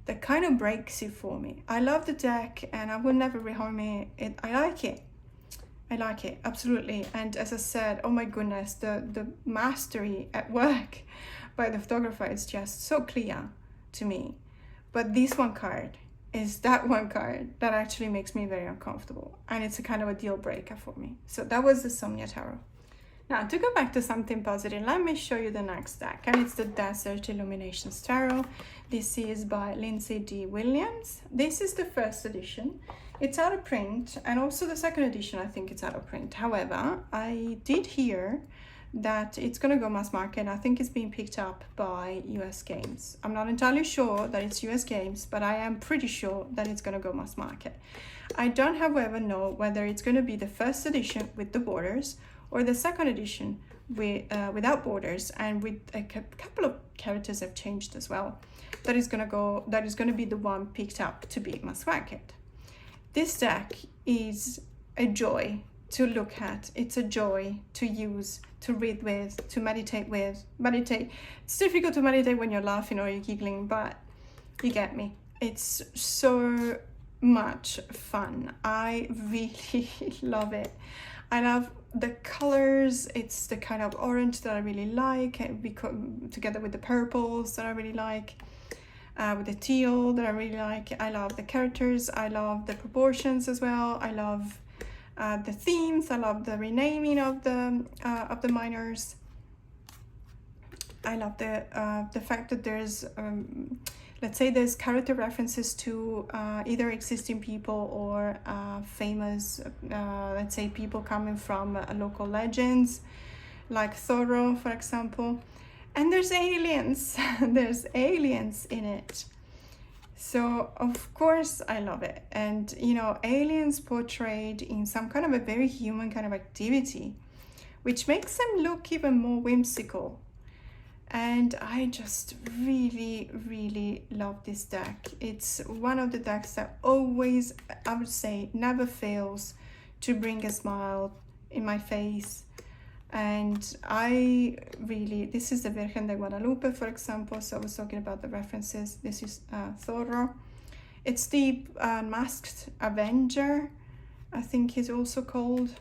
that kind of breaks it for me. I love the deck and I will never rehome it. I like it, absolutely. And as I said, oh my goodness, the mastery at work by the photographer is just so clear to me. But this one card is that one card that actually makes me very uncomfortable. And it's a kind of a deal breaker for me. So that was the Somnia Tarot. Now, to go back to something positive, let me show you the next deck, and it's the Desert Illuminations Tarot. This is by Lindsay D. Williams. This is the first edition. It's out of print, and also the second edition, I think it's out of print. However, I did hear that it's going to go mass market. I think it's being picked up by US Games. I'm not entirely sure that it's US Games, but I am pretty sure that it's going to go mass market. I don't, however, know whether it's going to be the first edition with the borders, or the second edition without borders and with a couple of characters have changed as well. That is gonna be the one picked up to be my swag kit. This deck is a joy to look at. It's a joy to use, to read with, to meditate with. It's difficult to meditate when you're laughing or you're giggling, but you get me. It's so much fun. I really love it. I love the colors. It's the kind of orange that I really like, together with the purples that I really like, with the teal that I really like. I love the characters. I love the proportions as well. I love the themes. I love the renaming of the minors. I love the fact that there's let's say there's character references to either existing people or famous, let's say, people coming from local legends, like Taro, for example. And there's aliens. There's aliens in it. So, of course, I love it. And, you know, aliens portrayed in some kind of a very human kind of activity, which makes them look even more whimsical. And I just really, really love this deck. It's one of the decks that always, I would say, never fails to bring a smile in my face. And this is the Virgen de Guadalupe, for example. So I was talking about the references. This is Taro. It's the Masked Avenger, I think he's also called.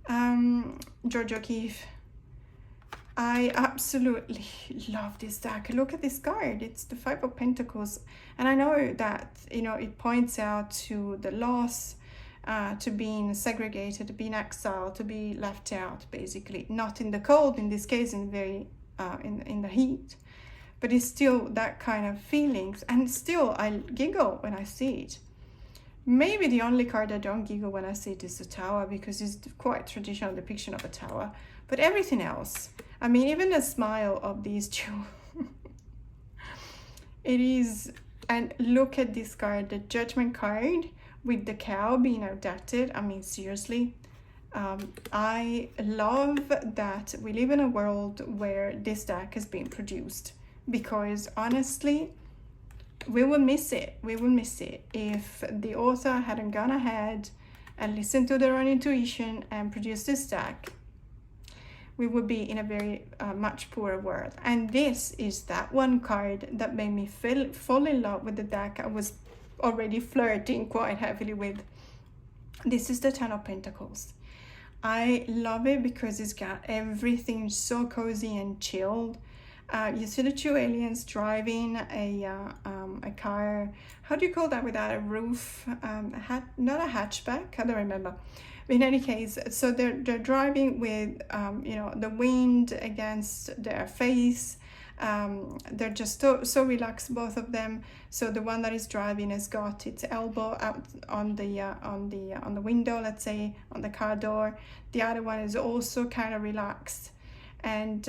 George O'Keeffe. I absolutely love this deck. Look at this card. It's the Five of Pentacles. And I know that, you know, it points out to the loss, to being segregated, to being exiled, to be left out, basically. Not in the cold, in this case, in the heat. But it's still that kind of feelings. And still, I giggle when I see it. Maybe the only card I don't giggle when I see it is the Tower, because it's quite traditional depiction of a tower. But everything else, I mean, even the smile of these two, it is. And look at this card, the Judgment card with the cow being abducted. I mean, seriously, I love that we live in a world where this deck is being produced, because honestly, we will miss it. We will miss it if the author hadn't gone ahead and listened to their own intuition and produced this deck. We would be in a very much poorer world. And this is that one card that made me fall in love with the deck I was already flirting quite heavily with. This is the Ten of Pentacles. I love it because it's got everything so cozy and chilled. You see the two aliens driving a car. How do you call that without a roof? Not a hatchback, I don't remember. In any case, so they're driving with you know, the wind against their face. They're just so relaxed, both of them. So the one that is driving has got its elbow out on the window, let's say, on the car door. The other one is also kind of relaxed. And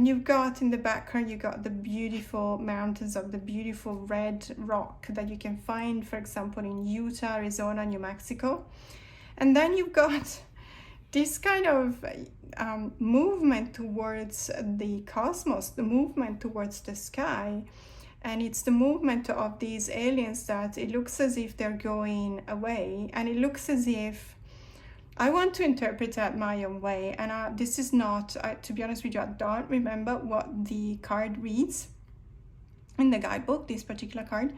you've got in the background, you got the beautiful mountains of the beautiful red rock that you can find, for example, in Utah, Arizona, New Mexico. And then you've got this kind of movement towards the cosmos, the movement towards the sky. And it's the movement of these aliens that it looks as if they're going away. And it looks as if, I want to interpret that my own way. And this is not, to be honest with you, I don't remember what the card reads in the guidebook, this particular card.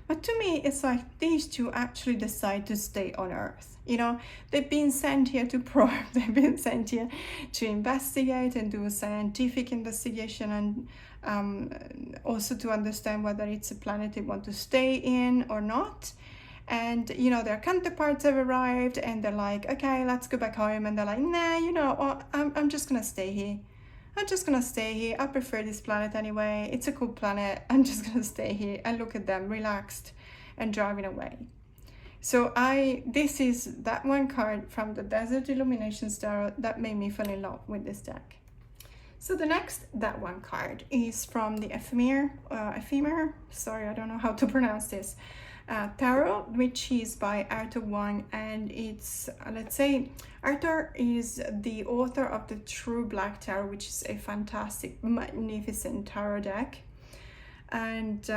But to me, it's like these two actually decide to stay on Earth. You know, they've been sent here to probe, they've been sent here to investigate and do a scientific investigation, and also to understand whether it's a planet they want to stay in or not. And, you know, their counterparts have arrived and they're like, okay, let's go back home. And they're like, nah, you know, I'm just going to stay here. I'm just gonna stay here. I prefer this planet anyway. It's a cool planet. I'm just gonna stay here. And look at them, relaxed and driving away. So this is that one card from the Desert Illuminations Tarot that made me fall in love with this deck. So the next that one card is from the Ephemer. Sorry, I don't know how to pronounce this. Taro, which is by Arthur Wang, and it's, let's say, Arthur is the author of the True Black Tarot, which is a fantastic, magnificent tarot deck. And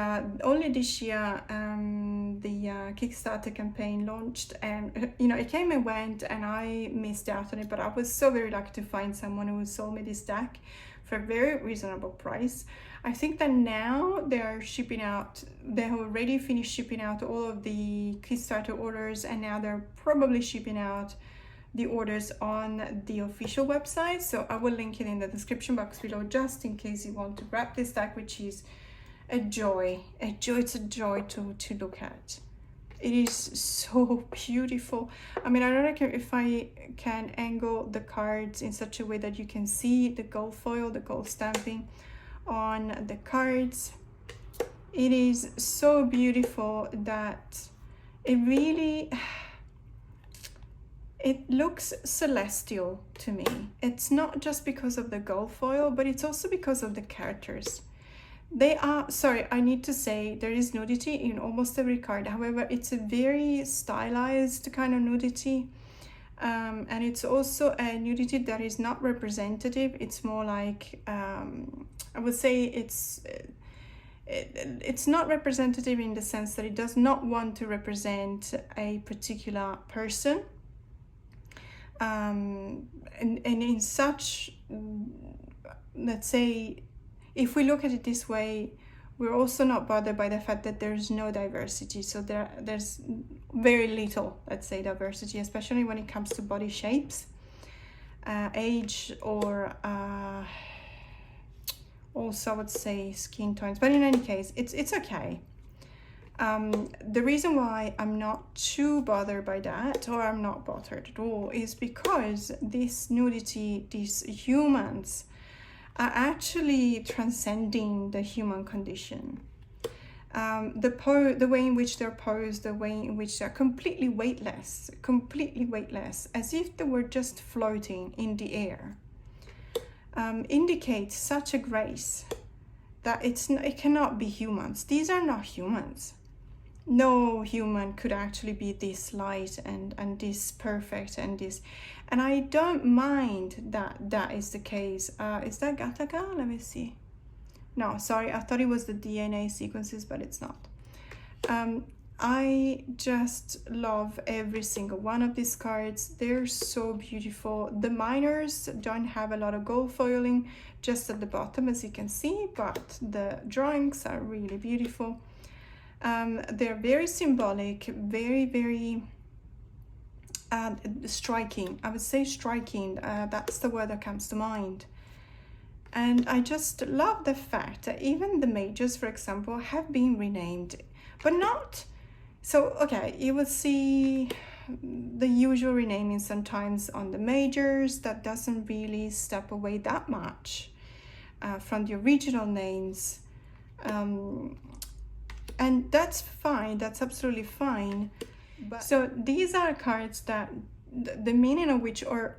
only this year the Kickstarter campaign launched, and you know, it came and went and I missed out on it, but I was so very lucky to find someone who sold me this deck for a very reasonable price. I think that now they are shipping out, they have already finished shipping out all of the Kickstarter orders, and now they're probably shipping out the orders on the official website. So I will link it in the description box below, just in case you want to grab this deck, which is a joy. It's a joy to look at. It is so beautiful. I mean, I don't know if I can angle the cards in such a way that you can see the gold foil, the gold stamping on the cards. It is so beautiful that it really, it looks celestial to me. It's not just because of the gold foil, but it's also because of the characters. They are, sorry, I need to say there is nudity in almost every card. However, it's a very stylized kind of nudity. And it's also a nudity that is not representative. It's more like, I would say it's not representative in the sense that it does not want to represent a particular person. And in such, let's say, if we look at it this way, we're also not bothered by the fact that there's no diversity. So there's very little, let's say, diversity, especially when it comes to body shapes, age, or also I would say skin tones. But in any case, it's okay. The reason why I'm not too bothered by that, or I'm not bothered at all, is because this nudity, these humans, are actually transcending the human condition. The way in which they're posed, the way in which they're completely weightless, as if they were just floating in the air, indicates such a grace that it cannot be humans. These are not humans. No human could actually be this light and this perfect and this, and I don't mind that is the case. Is that Gattaca? Let me see. No, sorry, I thought it was the DNA sequences, but it's not. I just love every single one of these cards. They're so beautiful. The minors don't have a lot of gold foiling, just at the bottom, as you can see, but the drawings are really beautiful. They're very symbolic, very striking. I would say striking. That's the word that comes to mind. And I just love the fact that even the majors, for example, have been renamed, but not so. Okay, you will see the usual renaming sometimes on the majors. That doesn't really step away that much from the original names. And that's fine, that's absolutely fine. But so these are cards that the meaning of which, or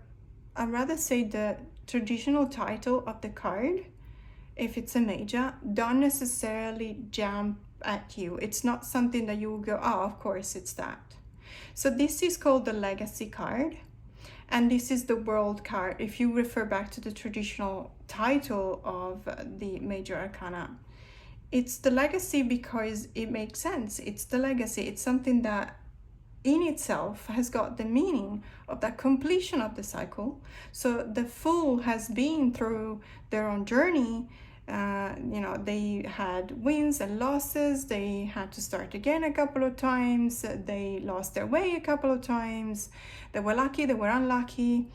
I'd rather say the traditional title of the card, if it's a major, don't necessarily jump at you. It's not something that you will go, oh, of course it's that. So this is called the Legacy card, and this is the World card, if you refer back to the traditional title of the Major Arcana. It's the Legacy because it makes sense. It's the legacy. It's something that in itself has got the meaning of that completion of the cycle. So the Fool has been through their own journey. You know, they had wins and losses. They had to start again a couple of times. They lost their way a couple of times. They were lucky, they were unlucky.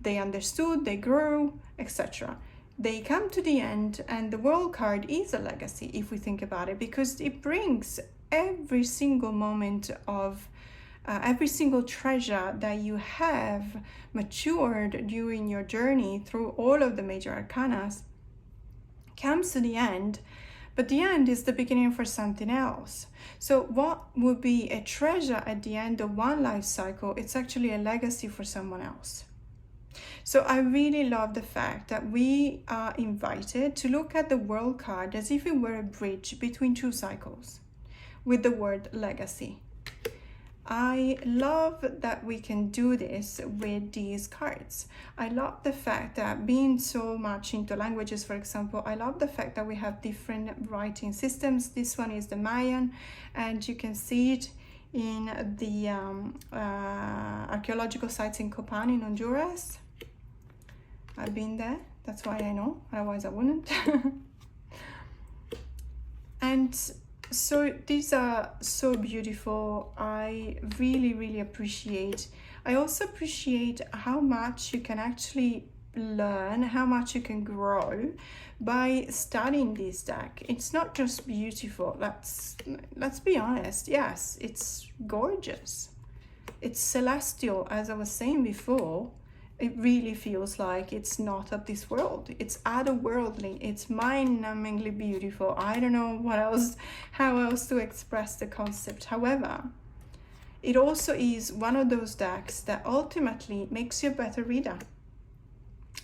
They understood, they grew, etc. They come to the end, and the World card is a legacy, if we think about it, because it brings every single moment of every single treasure that you have matured during your journey through all of the major arcanas comes to the end, but the end is the beginning for something else. So what would be a treasure at the end of one life cycle, it's actually a legacy for someone else. So I really love the fact that we are invited to look at the World card as if it were a bridge between two cycles. with the word legacy. I love that we can do this with these cards. I love the fact that, being so much into languages, for example, I love the fact that we have different writing systems. This one is the Mayan, and you can see it in the archaeological sites in Copan in Honduras. I've been there, that's why I know, otherwise I wouldn't. And so these are so beautiful. I really appreciate. I also appreciate how much you can actually learn, how much you can grow by studying this deck. It's not just beautiful, let's be honest. Yes, it's gorgeous, it's celestial, as I was saying before. It really feels like it's not of this world. It's otherworldly. It's mind-numbingly beautiful. I don't know how else to express the concept. However, it also is one of those decks that ultimately makes you a better reader.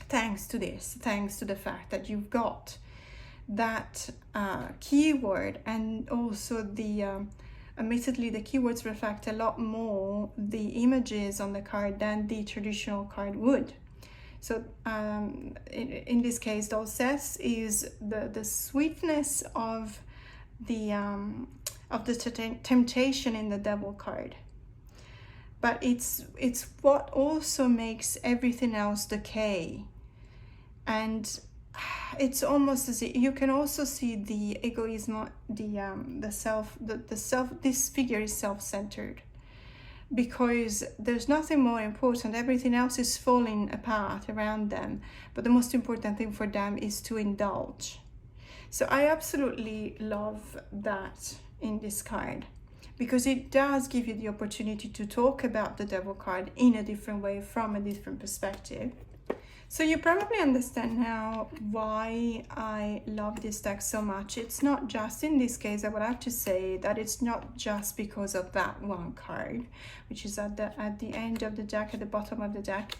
Thanks to this, thanks to the fact that you've got that keyword, and also the admittedly, the keywords reflect a lot more the images on the card than the traditional card would. So in this case, Dulces is the sweetness of the temptation in the Devil card. But it's what also makes everything else decay. And it's almost as if you can also see the egoism, the self. This figure is self-centered, because there's nothing more important. Everything else is falling apart around them, but the most important thing for them is to indulge. So I absolutely love that in this card, because it does give you the opportunity to talk about the Devil card in a different way, from a different perspective. So you probably understand now why I love this deck so much. It's not just, in this case, I would have to say that it's not just because of that one card, which is at the end of the deck, at the bottom of the deck,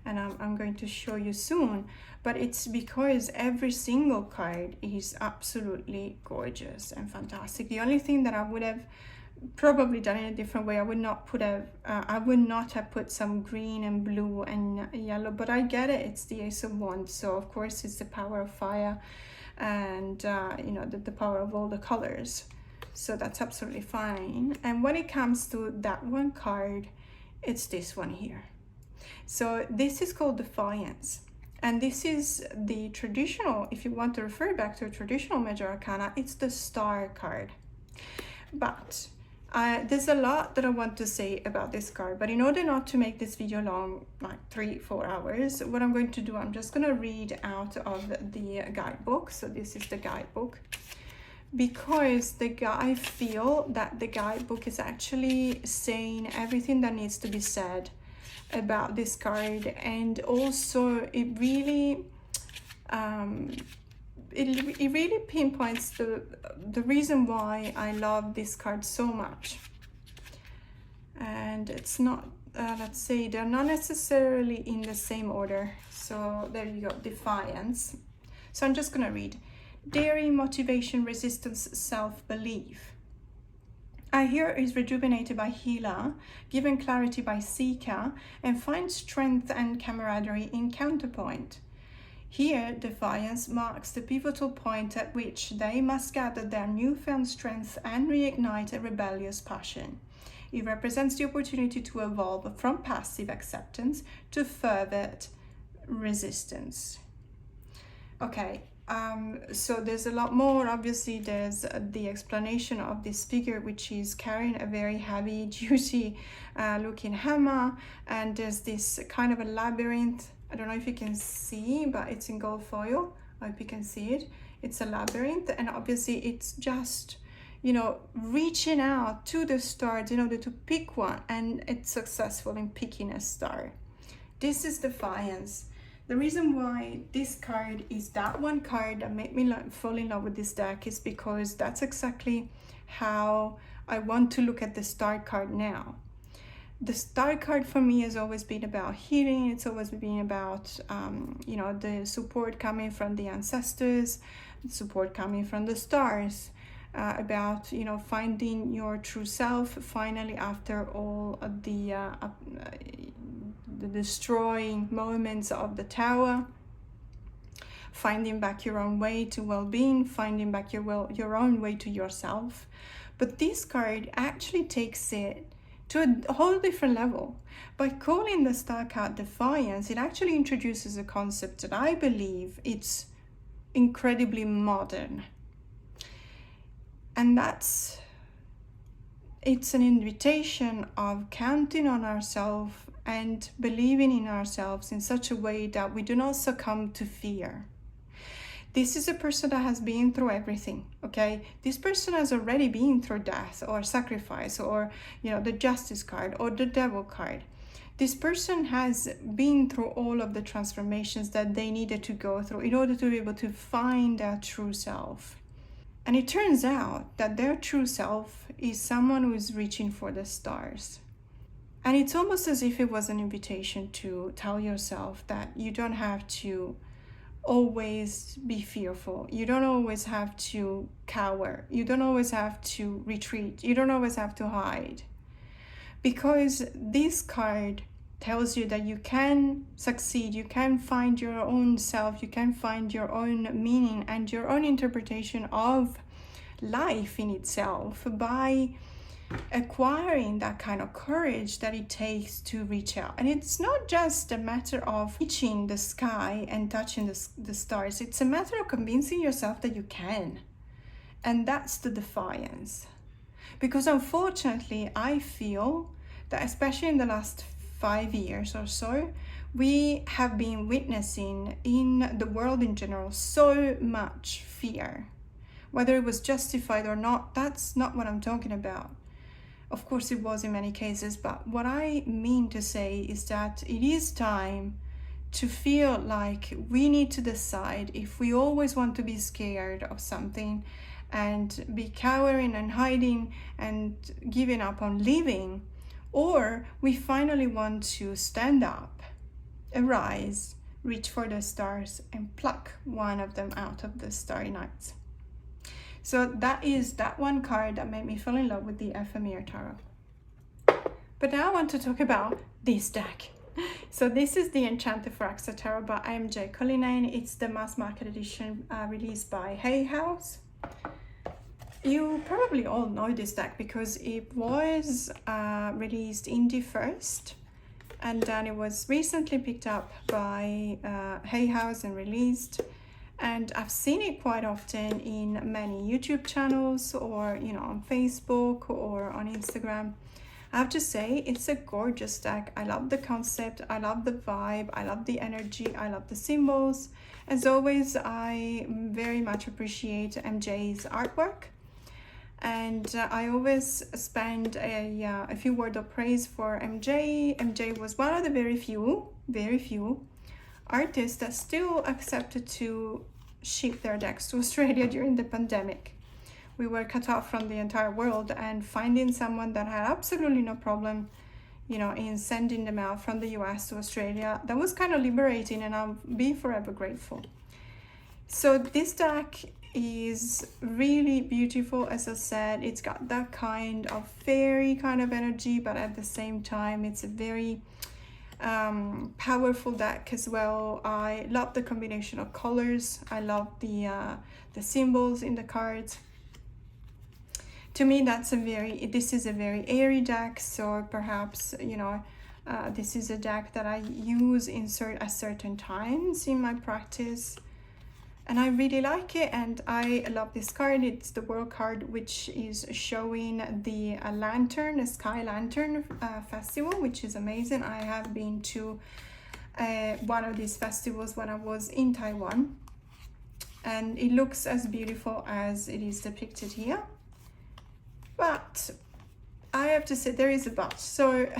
and I'm going to show you soon, but it's because every single card is absolutely gorgeous and fantastic. The only thing that I would have probably done in a different way, I would not have put some green and blue and yellow, but I get it, it's the Ace of Wands, so of course it's the power of fire, and you know, the power of all the colors, so that's absolutely fine. And when it comes to that one card, it's this one here. So this is called Defiance, and this is the traditional, if you want to refer back to a traditional major arcana, it's the Star card. But there's a lot that I want to say about this card, but in order not to make this video long, like 3-4 hours, what I'm going to do, I'm just going to read out of the guidebook. So this is the guidebook, because I feel that the guidebook is actually saying everything that needs to be said about this card, and also it really it really pinpoints the reason why I love this card so much. And it's not, let's say, they're not necessarily in the same order. So there you go, Defiance. So I'm just gonna read. Daring, motivation, resistance, self-belief. Our hero is rejuvenated by Healer, given clarity by Seeker, and finds strength and camaraderie in Counterpoint. Here, Defiance marks the pivotal point at which they must gather their newfound strength and reignite a rebellious passion. It represents the opportunity to evolve from passive acceptance to fervent resistance. Okay, so there's a lot more. Obviously, there's the explanation of this figure, which is carrying a very heavy, duty looking hammer, and there's this kind of a labyrinth. I don't know if you can see, but it's in gold foil. I hope you can see it. It's a labyrinth, and obviously it's just, you know, reaching out to the stars in order to pick one, and it's successful in picking a star. This is Defiance. The reason why this card is that one card that made me fall in love with this deck is because that's exactly how I want to look at the Star card now. The Star card for me has always been about healing. It's always been about, you know, the support coming from the ancestors, the support coming from the stars. about, you know, finding your true self finally after all of the destroying moments of the tower, finding back your own way to well-being, finding back your own way to yourself. But this card actually takes it to a whole different level. By calling the star card Defiance, it actually introduces a concept that I believe it's incredibly modern. And it's an invitation of counting on ourselves and believing in ourselves in such a way that we do not succumb to fear. This is a person that has been through everything, okay? This person has already been through death or sacrifice, or, you know, the Justice card or the Devil card. This person has been through all of the transformations that they needed to go through in order to be able to find their true self. And it turns out that their true self is someone who is reaching for the stars. And it's almost as if it was an invitation to tell yourself that you don't have to always be fearful. You don't always have to cower. You don't always have to retreat. You don't always have to hide. Because this card tells you that you can succeed, you can find your own self, you can find your own meaning and your own interpretation of life in itself by acquiring that kind of courage that it takes to reach out. And it's not just a matter of reaching the sky and touching the stars. It's a matter of convincing yourself that you can. And that's the defiance. Because unfortunately, I feel that especially in the last 5 years or so, we have been witnessing in the world in general so much fear. Whether it was justified or not, that's not what I'm talking about. Of course it was in many cases, but what I mean to say is that it is time to feel like we need to decide if we always want to be scared of something and be cowering and hiding and giving up on living, or we finally want to stand up, arise, reach for the stars and pluck one of them out of the starry nights. So that is that one card that made me fall in love with the Ephemeral Tarot. But now I want to talk about this deck. So this is the Enchanted Phyrexia Tarot by MJ Cullinane. It's the mass market edition released by Hay House. You probably all know this deck because it was released indie first, and then it was recently picked up by Hay House and released. And I've seen it quite often in many YouTube channels or, you know, on Facebook or on Instagram. I have to say, it's a gorgeous deck. I love the concept, I love the vibe, I love the energy, I love the symbols. As always, I very much appreciate MJ's artwork. And I always spend a few words of praise for MJ. MJ was one of the very few artists that still accepted to ship their decks to Australia during the pandemic. We were cut off from the entire world, and finding someone that had absolutely no problem, you know, in sending them out from the US to Australia, that was kind of liberating, and I'll be forever grateful. So this deck is really beautiful. As I said, it's got that kind of fairy kind of energy, but at the same time it's a very powerful deck as well. I love the combination of colors. I love the symbols in the cards. To me, this is a very airy deck. So perhaps, you know, this is a deck that I use at certain times in my practice, and I really like it. And I love this card. It's the World card, which is showing the lantern, a sky lantern festival, which is amazing. I have been to one of these festivals when I was in Taiwan, and it looks as beautiful as it is depicted here. But I have to say, there is a but. So,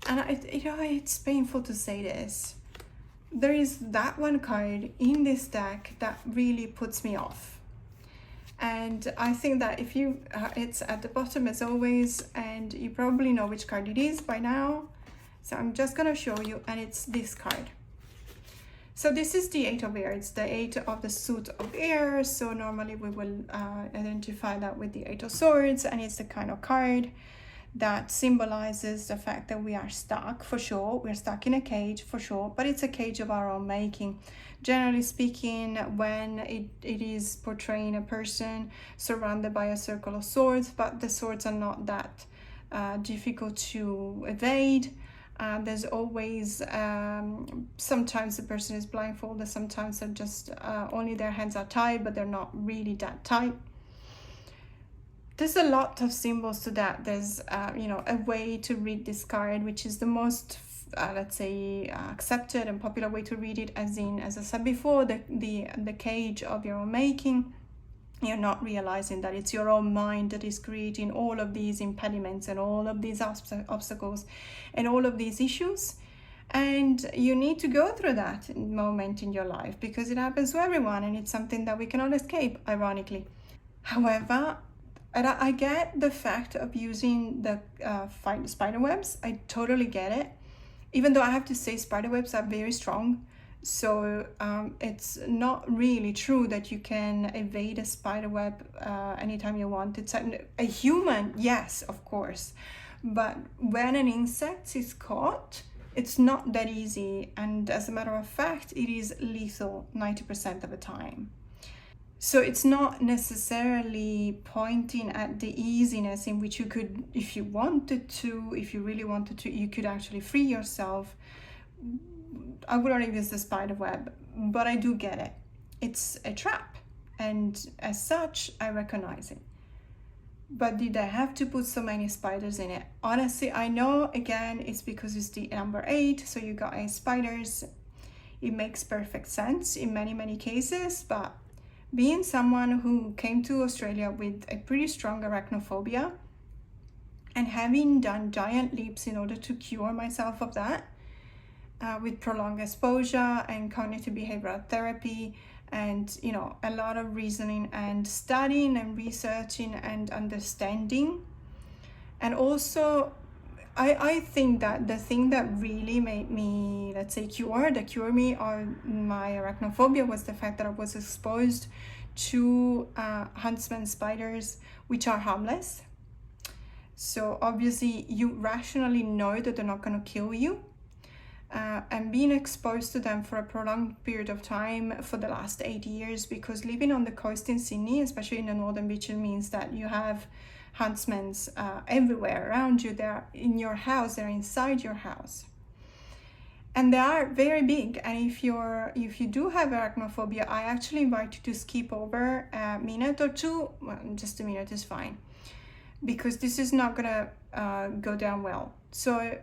and you know, it's painful to say this, there is that one card in this deck that really puts me off. And I think that if you, it's at the bottom as always, and you probably know which card it is by now. So I'm just gonna show you, and it's this card. So this is the 8 of air. It's the 8 of the suit of air. So normally we will identify that with the 8 of swords, and it's the kind of card that symbolizes the fact that we are stuck, for sure. We're stuck in a cage, for sure, but it's a cage of our own making. Generally speaking, when it is portraying a person surrounded by a circle of swords, but the swords are not that difficult to evade. There's always, sometimes the person is blindfolded, sometimes they're just, only their hands are tied, but they're not really that tight. There's a lot of symbols to that. There's, you know, a way to read this card, which is the most, let's say, accepted and popular way to read it, as I said before, the cage of your own making. You're not realizing that it's your own mind that is creating all of these impediments and all of these obstacles and all of these issues. And you need to go through that moment in your life, because it happens to everyone, and it's something that we cannot escape, ironically. However, I get the fact of using the spider webs. I totally get it. Even though I have to say spider webs are very strong. So it's not really true that you can evade a spider web anytime you want. It's a human, yes, of course. But when an insect is caught, it's not that easy. And as a matter of fact, it is lethal 90% of the time. So it's not necessarily pointing at the easiness in which you could, if you wanted to, if you really wanted to, you could actually free yourself. I would not use the spider web, but I do get it. It's a trap, and as such, I recognize it. But did I have to put so many spiders in it? Honestly, I know, again, it's because it's the number 8, so you got 8 spiders. It makes perfect sense in many cases, but being someone who came to Australia with a pretty strong arachnophobia and having done giant leaps in order to cure myself of that, with prolonged exposure and cognitive behavioral therapy, and, you know, a lot of reasoning and studying and researching and understanding. And also, I think that the thing that really made me, let's say, cure me of my arachnophobia was the fact that I was exposed to huntsman spiders, which are harmless. So obviously you rationally know that they're not going to kill you. And being exposed to them for a prolonged period of time for the last 8 years, because living on the coast in Sydney, especially in the northern beaches, means that you have huntsmen everywhere around you. They're in your house, they're inside your house. And they are very big. And if you do have arachnophobia, I actually invite you to skip over a minute or two. Well, just a minute is fine, because this is not gonna go down well. So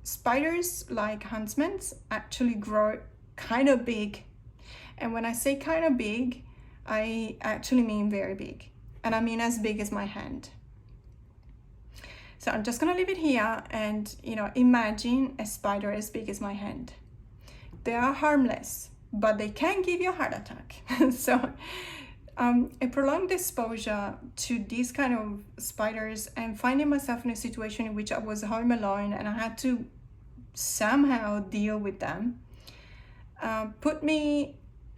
spiders, like huntsmen, actually grow kind of big. And when I say kind of big, I actually mean very big. And I mean as big as my hand. So I'm just gonna leave it here, and, you know, imagine a spider as big as my hand. They are harmless, but they can give you a heart attack. So a prolonged exposure to these kind of spiders, and finding myself in a situation in which I was home alone and I had to somehow deal with them,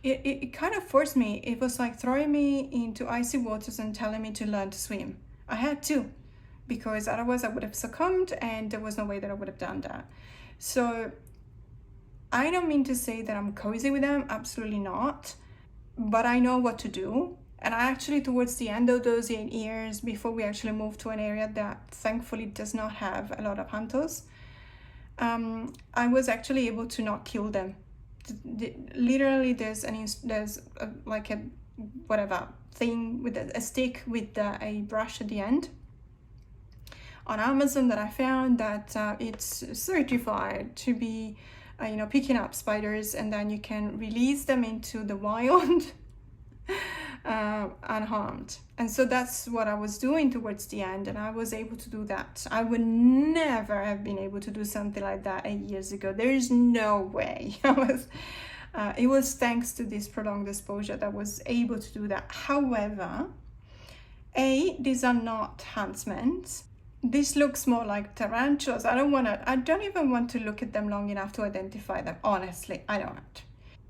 it kind of forced me. It was like throwing me into icy waters and telling me to learn to swim. I had to, because otherwise I would have succumbed, and there was no way that I would have done that. So I don't mean to say that I'm cozy with them, absolutely not, but I know what to do. And I actually, towards the end of those 8 years, before we actually moved to an area that thankfully does not have a lot of hunters, I was actually able to not kill them. Literally, there's like a whatever thing with a stick with a brush at the end on Amazon that I found that it's certified to be picking up spiders, and then you can release them into the wild unharmed. And so that's what I was doing towards the end, and I was able to do that. I would never have been able to do something like that 8 years ago. There is no way. It was thanks to this prolonged exposure that I was able to do that. However, these are not huntsmen. This looks more like tarantulas. I don't even want to look at them long enough to identify them. Honestly, I don't.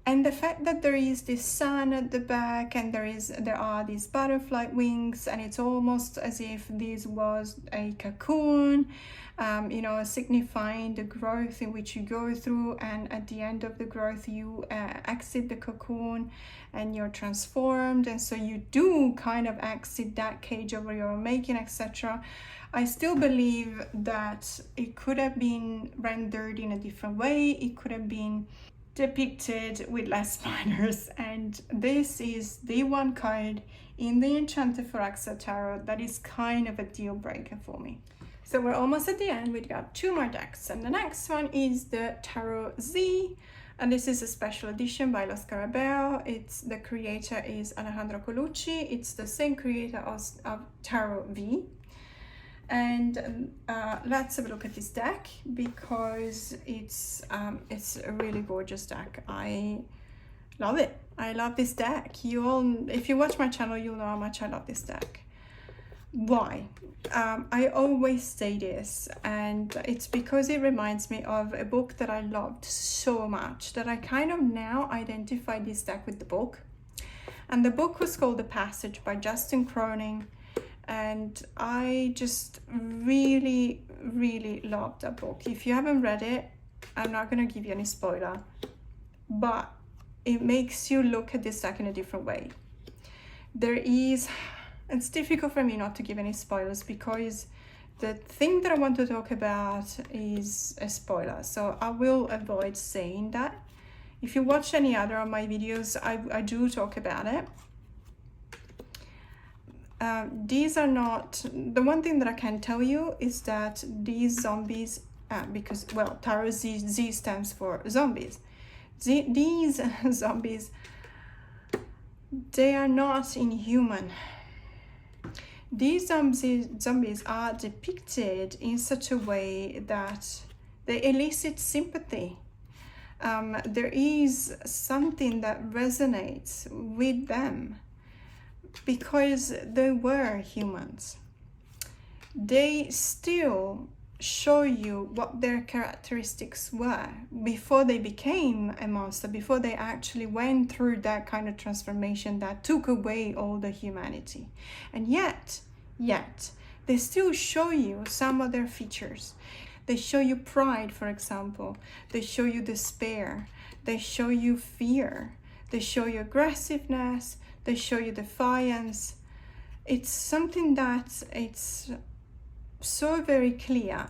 And the fact that there is this sun at the back, and there are these butterfly wings, and it's almost as if this was a cocoon, you know, signifying the growth in which you go through, and at the end of the growth you exit the cocoon and you're transformed, and so you do kind of exit that cage over your making, etc. I still believe that it could have been rendered in a different way. It could have been depicted with less spoilers, and this is the one card in the Enchanted Phyrexian Tarot that is kind of a deal breaker for me. So we're almost at the end. We've got 2 more decks, and the next one is the Tarot Z, and this is a special edition by Los Scarabeo. The creator is Alejandro Colucci. It's the same creator of Tarot V. And let's have a look at this deck, because it's a really gorgeous deck. I love it. I love this deck. If you watch my channel, you'll know how much I love this deck. Why? I always say this, and it's because it reminds me of a book that I loved so much that I kind of now identify this deck with the book. And the book was called The Passage by Justin Cronin, and I just really, really loved that book. If you haven't read it, I'm not going to give you any spoiler, but it makes you look at this deck in a different way. It's difficult for me not to give any spoilers, because the thing that I want to talk about is a spoiler, so I will avoid saying that. If you watch any other of my videos, I do talk about it. These are not, the one thing that I can tell you is that these zombies, because, well, Tarot Z stands for zombies. These zombies, they are not inhuman. These zombies are depicted in such a way that they elicit sympathy. There is something that resonates with them, because they were humans. They still show you what their characteristics were before they became a monster, before they actually went through that kind of transformation that took away all the humanity. And yet, they still show you some of their features. They show you pride, for example. They show you despair. They show you fear. They show you aggressiveness. They show you defiance. It's something that it's so very clear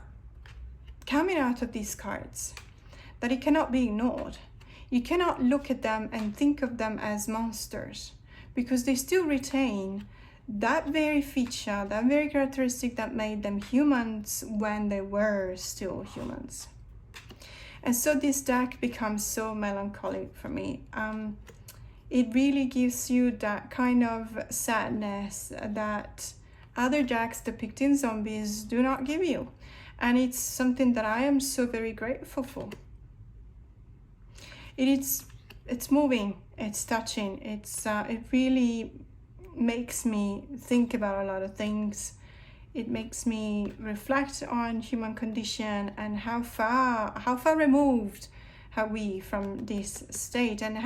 coming out of these cards that it cannot be ignored. You cannot look at them and think of them as monsters, because they still retain that very feature, that very characteristic that made them humans when they were still humans. And so this deck becomes so melancholic for me. It really gives you that kind of sadness that other decks depicting zombies do not give you. And it's something that I am so very grateful for. It's moving, it's touching, it really makes me think about a lot of things. It makes me reflect on human condition and how far removed are we from this state, and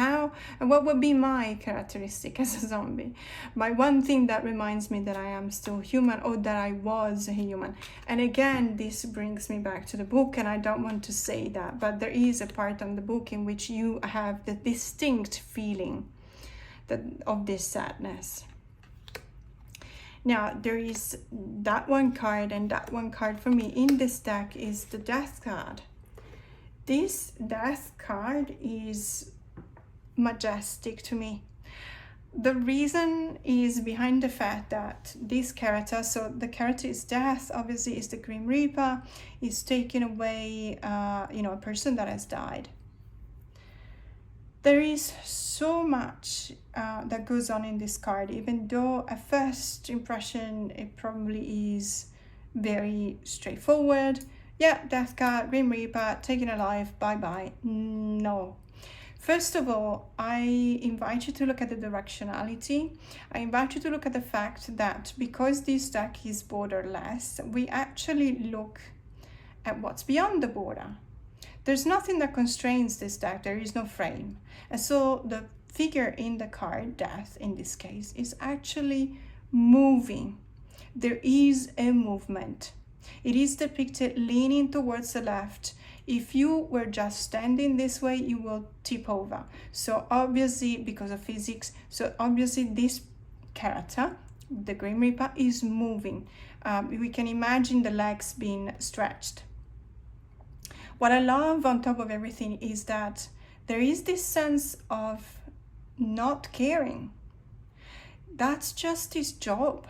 what would be my characteristic as a zombie. My one thing that reminds me that I am still human, or that I was a human. And again, this brings me back to the book, and I don't want to say that, but there is a part in the book in which you have the distinct feeling of this sadness. Now, there is that one card, and that one card for me in this deck is the Death card. This Death card is majestic to me. The reason is behind the fact that this character, so the character is Death, obviously is the Grim Reaper, is taking away a person that has died. There is so much that goes on in this card, even though at first impression it probably is very straightforward. Yeah, Death card, Grim Reaper, taken alive, bye-bye. No. First of all, I invite you to look at the directionality. I invite you to look at the fact that because this deck is borderless, we actually look at what's beyond the border. There's nothing that constrains this deck. There is no frame. And so the figure in the card, death in this case, is actually moving. There is a movement. It is depicted leaning towards the left. If you were just standing this way, you will tip over. So obviously, because of physics, so obviously this character, the Grim Reaper, is moving. We can imagine the legs being stretched. What I love on top of everything is that there is this sense of not caring. That's just his job.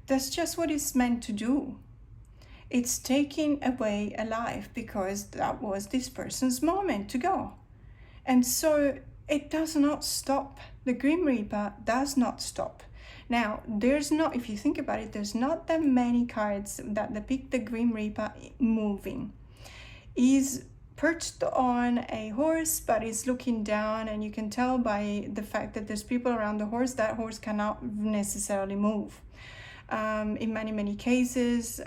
That's just what he's meant to do. It's taking away a life because that was this person's moment to go. And so it does not stop. The Grim Reaper does not stop. Now, there's not, if you think about it, there's not that many cards that depict the Grim Reaper moving. He's perched on a horse, but he's looking down, and you can tell by the fact that there's people around the horse, that horse cannot necessarily move. In many cases,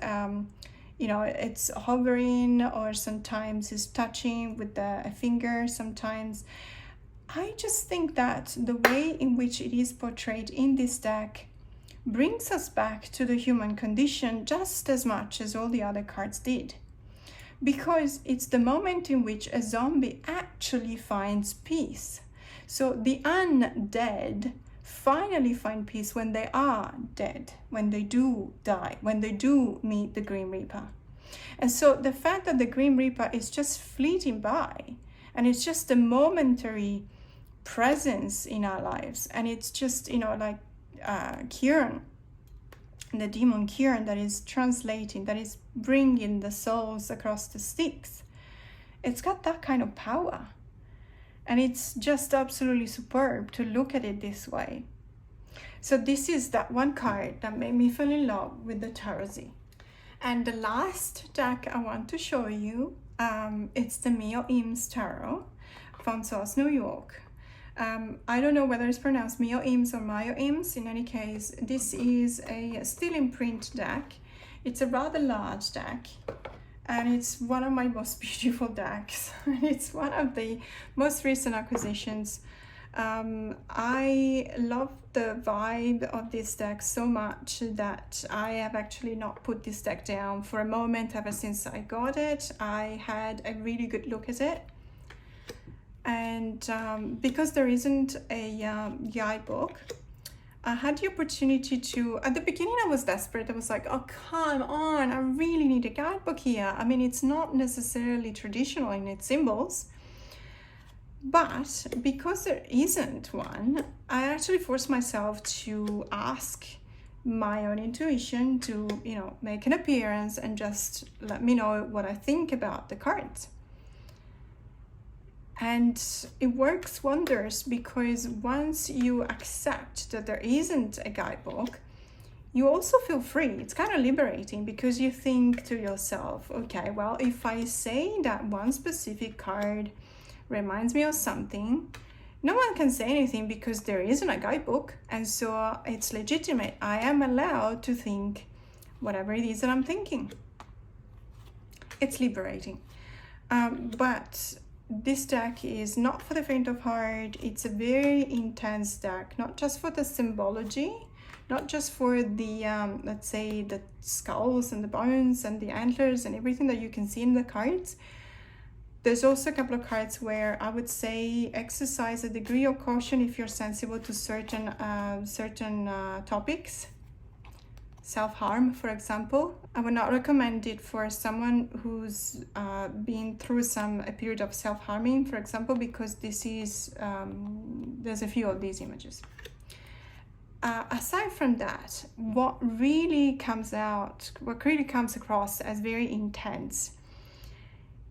it's hovering, or sometimes it's touching with a finger sometimes. I just think that the way in which it is portrayed in this deck brings us back to the human condition just as much as all the other cards did. Because it's the moment in which a zombie actually finds peace. So the undead finally find peace when they are dead, when they do die, when they do meet the Grim Reaper. And so the fact that the Grim Reaper is just fleeting by, and it's just a momentary presence in our lives, and it's just, like Kieran, the demon Kieran, that is translating, that is bringing the souls across the Styx. It's got that kind of power. And it's just absolutely superb to look at it this way. So this is that one card that made me fall in love with the Tarot. And the last deck I want to show you, it's the Illuminations Tarot from South New York. I don't know whether it's pronounced Mio-Ims or Mio-Ims. In any case, this is a still in print deck. It's a rather large deck, and it's one of my most beautiful decks. It's one of the most recent acquisitions. I love the vibe of this deck so much that I have actually not put this deck down for a moment ever since I got it. I had a really good look at it. And because there isn't a guidebook, I had the opportunity to, at the beginning I was desperate. I was like, oh, come on, I really need a guidebook here. I mean, it's not necessarily traditional in its symbols, but because there isn't one, I actually forced myself to ask my own intuition to, make an appearance and just let me know what I think about the cards. And it works wonders, because once you accept that there isn't a guidebook, you also feel free. It's kind of liberating, because you think to yourself, okay, well, if I say that one specific card reminds me of something, no one can say anything because there isn't a guidebook, and so it's legitimate. I am allowed to think whatever it is that I'm thinking. It's liberating. But this deck is not for the faint of heart. It's a very intense deck, not just for the symbology, not just for the, let's say, the skulls and the bones and the antlers and everything that you can see in the cards. There's also a couple of cards where I would say exercise a degree of caution if you're sensible to certain topics. Self-harm, for example. I would not recommend it for someone who's been through a period of self-harming, for example, because this is, there's a few of these images. Aside from that, what really comes across as very intense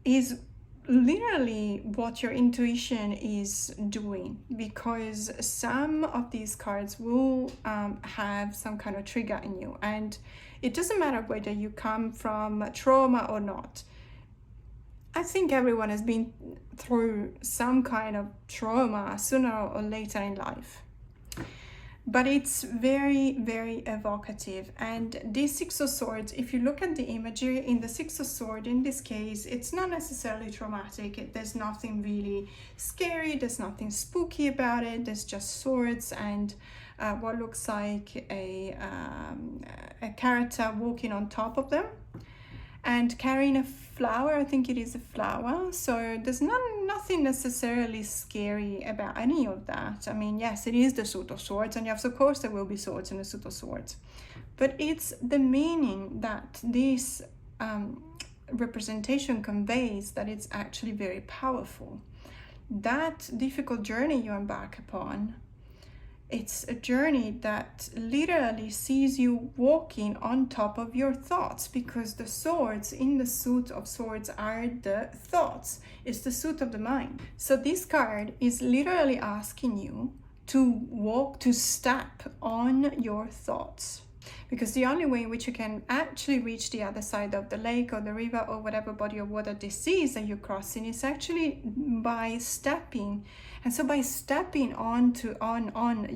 is literally what your intuition is doing, because some of these cards will have some kind of trigger in you, and it doesn't matter whether you come from trauma or not. I think everyone has been through some kind of trauma sooner or later in life. but it's very, very evocative. And this Six of Swords, if you look at the imagery in the Six of Swords, in this case, it's not necessarily traumatic. There's nothing really scary, there's nothing spooky about it. There's just swords and what looks like a character walking on top of them and carrying a flower. I think it is a flower. So there's nothing necessarily scary about any of that. I mean, yes, it is the Suit of Swords, and yes, of course there will be swords in the Suit of Swords, but it's the meaning that this representation conveys, that it's actually very powerful. That difficult journey you embark upon, it's a journey that literally sees you walking on top of your thoughts, because the swords in the Suit of Swords are the thoughts. It's the suit of the mind. So this card is literally asking you to walk, to step on your thoughts. Because the only way in which you can actually reach the other side of the lake or the river or whatever body of water this is that you're crossing is actually by stepping. And so by stepping on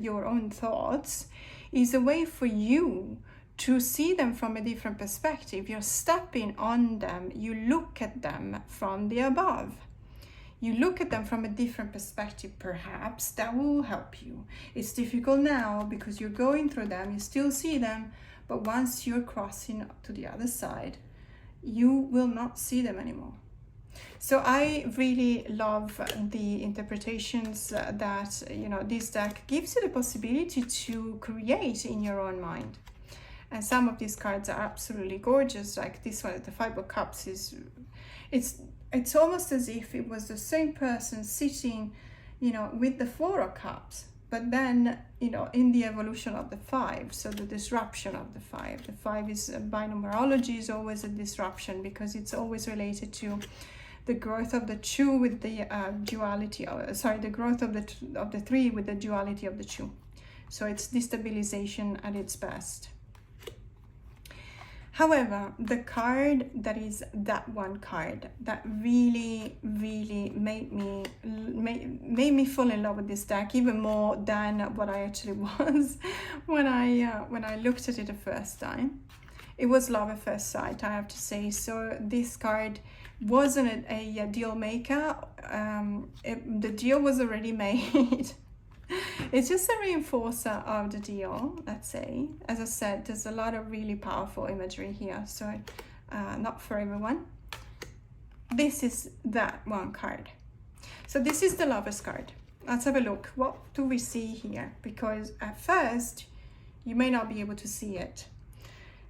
your own thoughts is a way for you to see them from a different perspective. You're stepping on them. You look at them from the above. You look at them from a different perspective, perhaps. That will help you. It's difficult now because you're going through them. You still see them. But once you're crossing to the other side, you will not see them anymore. So I really love the interpretations that, you know, this deck gives you the possibility to create in your own mind. And some of these cards are absolutely gorgeous, like this one, the Five of Cups it's almost as if it was the same person sitting, you know, with the Four of Cups, but then, you know, in the evolution of the five, so the disruption of the five. The five is, by numerology, is always a disruption because it's always related to the growth of the two with the duality, the growth of the three with the duality of the two. So it's destabilization at its best. However, the card that is that one card that really, really made me fall in love with this deck even more than what I actually was when I looked at it the first time. It was love at first sight, I have to say. So this card wasn't a deal maker. The deal was already made. It's just a reinforcer of the deal, let's say. As I said, there's a lot of really powerful imagery here, so not for everyone. This is that one card. So this is the Lover's card. Let's have a look. What do we see here? Because at first, you may not be able to see it.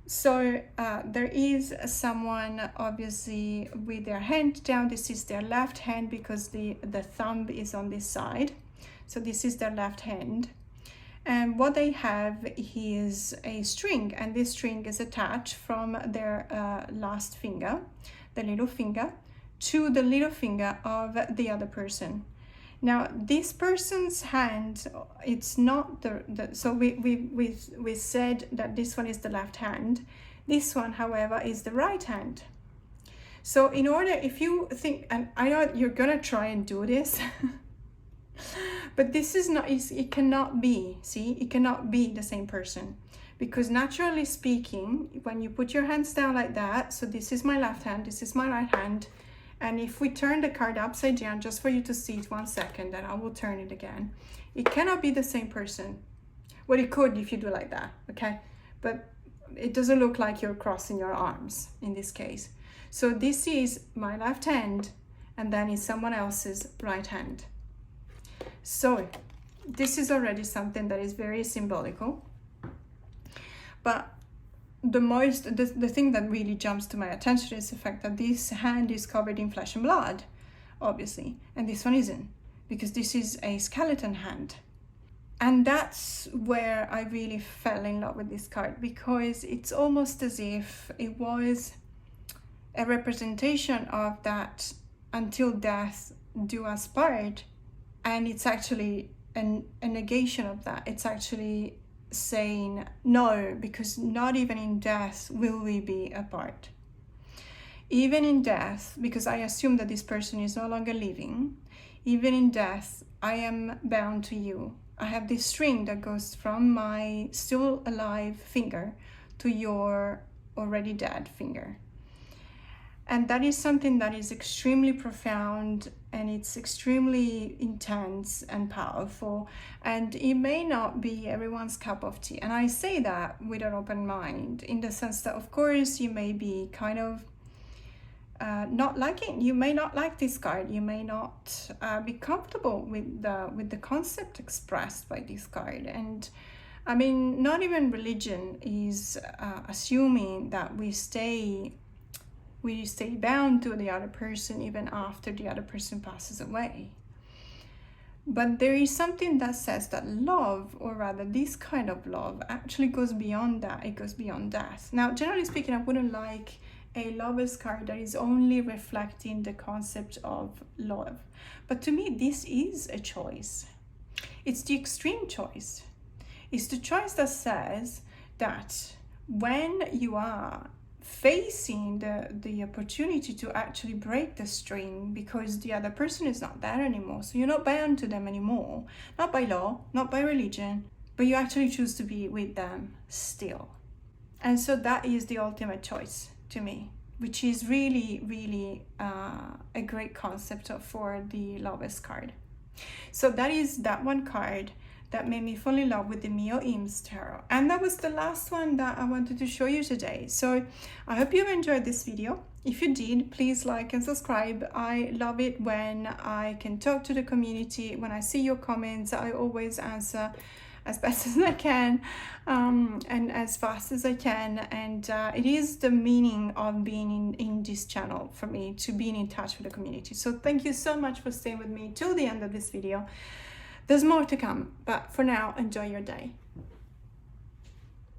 So there is someone obviously with their hand down. This is their left hand because the thumb is on this side. So this is their left hand. And what they have is a string, and this string is attached from their last finger, the little finger, to the little finger of the other person. Now, this person's hand, it's not so we said that this one is the left hand. This one, however, is the right hand. So in order, if you think, and I know you're gonna try and do this, but this is not, it cannot be, see, it cannot be the same person. Because naturally speaking, when you put your hands down like that, so this is my left hand, this is my right hand, and if we turn the card upside down, just for you to see it 1 second, then I will turn it again. It cannot be the same person. Well, it could if you do like that, okay? But it doesn't look like you're crossing your arms in this case. So this is my left hand, and then it's someone else's right hand. So this is already something that is very symbolical. But the thing that really jumps to my attention is the fact that this hand is covered in flesh and blood, obviously, and this one isn't, because this is a skeleton hand. And that's where I really fell in love with this card, because it's almost as if it was a representation of that until death do us part, and it's actually a negation of that. It's actually saying no, because not even in death will we be apart. Even in death, because I assume that this person is no longer living, even in death, I am bound to you. I have this string that goes from my still alive finger to your already dead finger. And that is something that is extremely profound, and it's extremely intense and powerful, and it may not be everyone's cup of tea. And I say that with an open mind, in the sense that of course you may be kind of not liking, you may not like this card, you may not be comfortable with the concept expressed by this card. And I mean, not even religion is assuming that we stay bound to the other person even after the other person passes away. But there is something that says that love, or rather this kind of love, actually goes beyond that. It goes beyond death. Now, generally speaking, I wouldn't like a lover's card that is only reflecting the concept of love. But to me, this is a choice. It's the extreme choice. It's the choice that says that when you are facing the opportunity to actually break the string because the other person is not there anymore, so you're not bound to them anymore, not by law, not by religion, but you actually choose to be with them still. And so that is the ultimate choice to me, which is really, really a great concept for the Lovers card. So that is that one card that made me fall in love with the Illuminations Tarot. And that was the last one that I wanted to show you today. So I hope you enjoyed this video. If you did, please like and subscribe. I love it when I can talk to the community. When I see your comments, I always answer as best as I can and as fast as I can. And it is the meaning of being in this channel for me, to being in touch with the community. So thank you so much for staying with me till the end of this video. There's more to come, but for now, enjoy your day.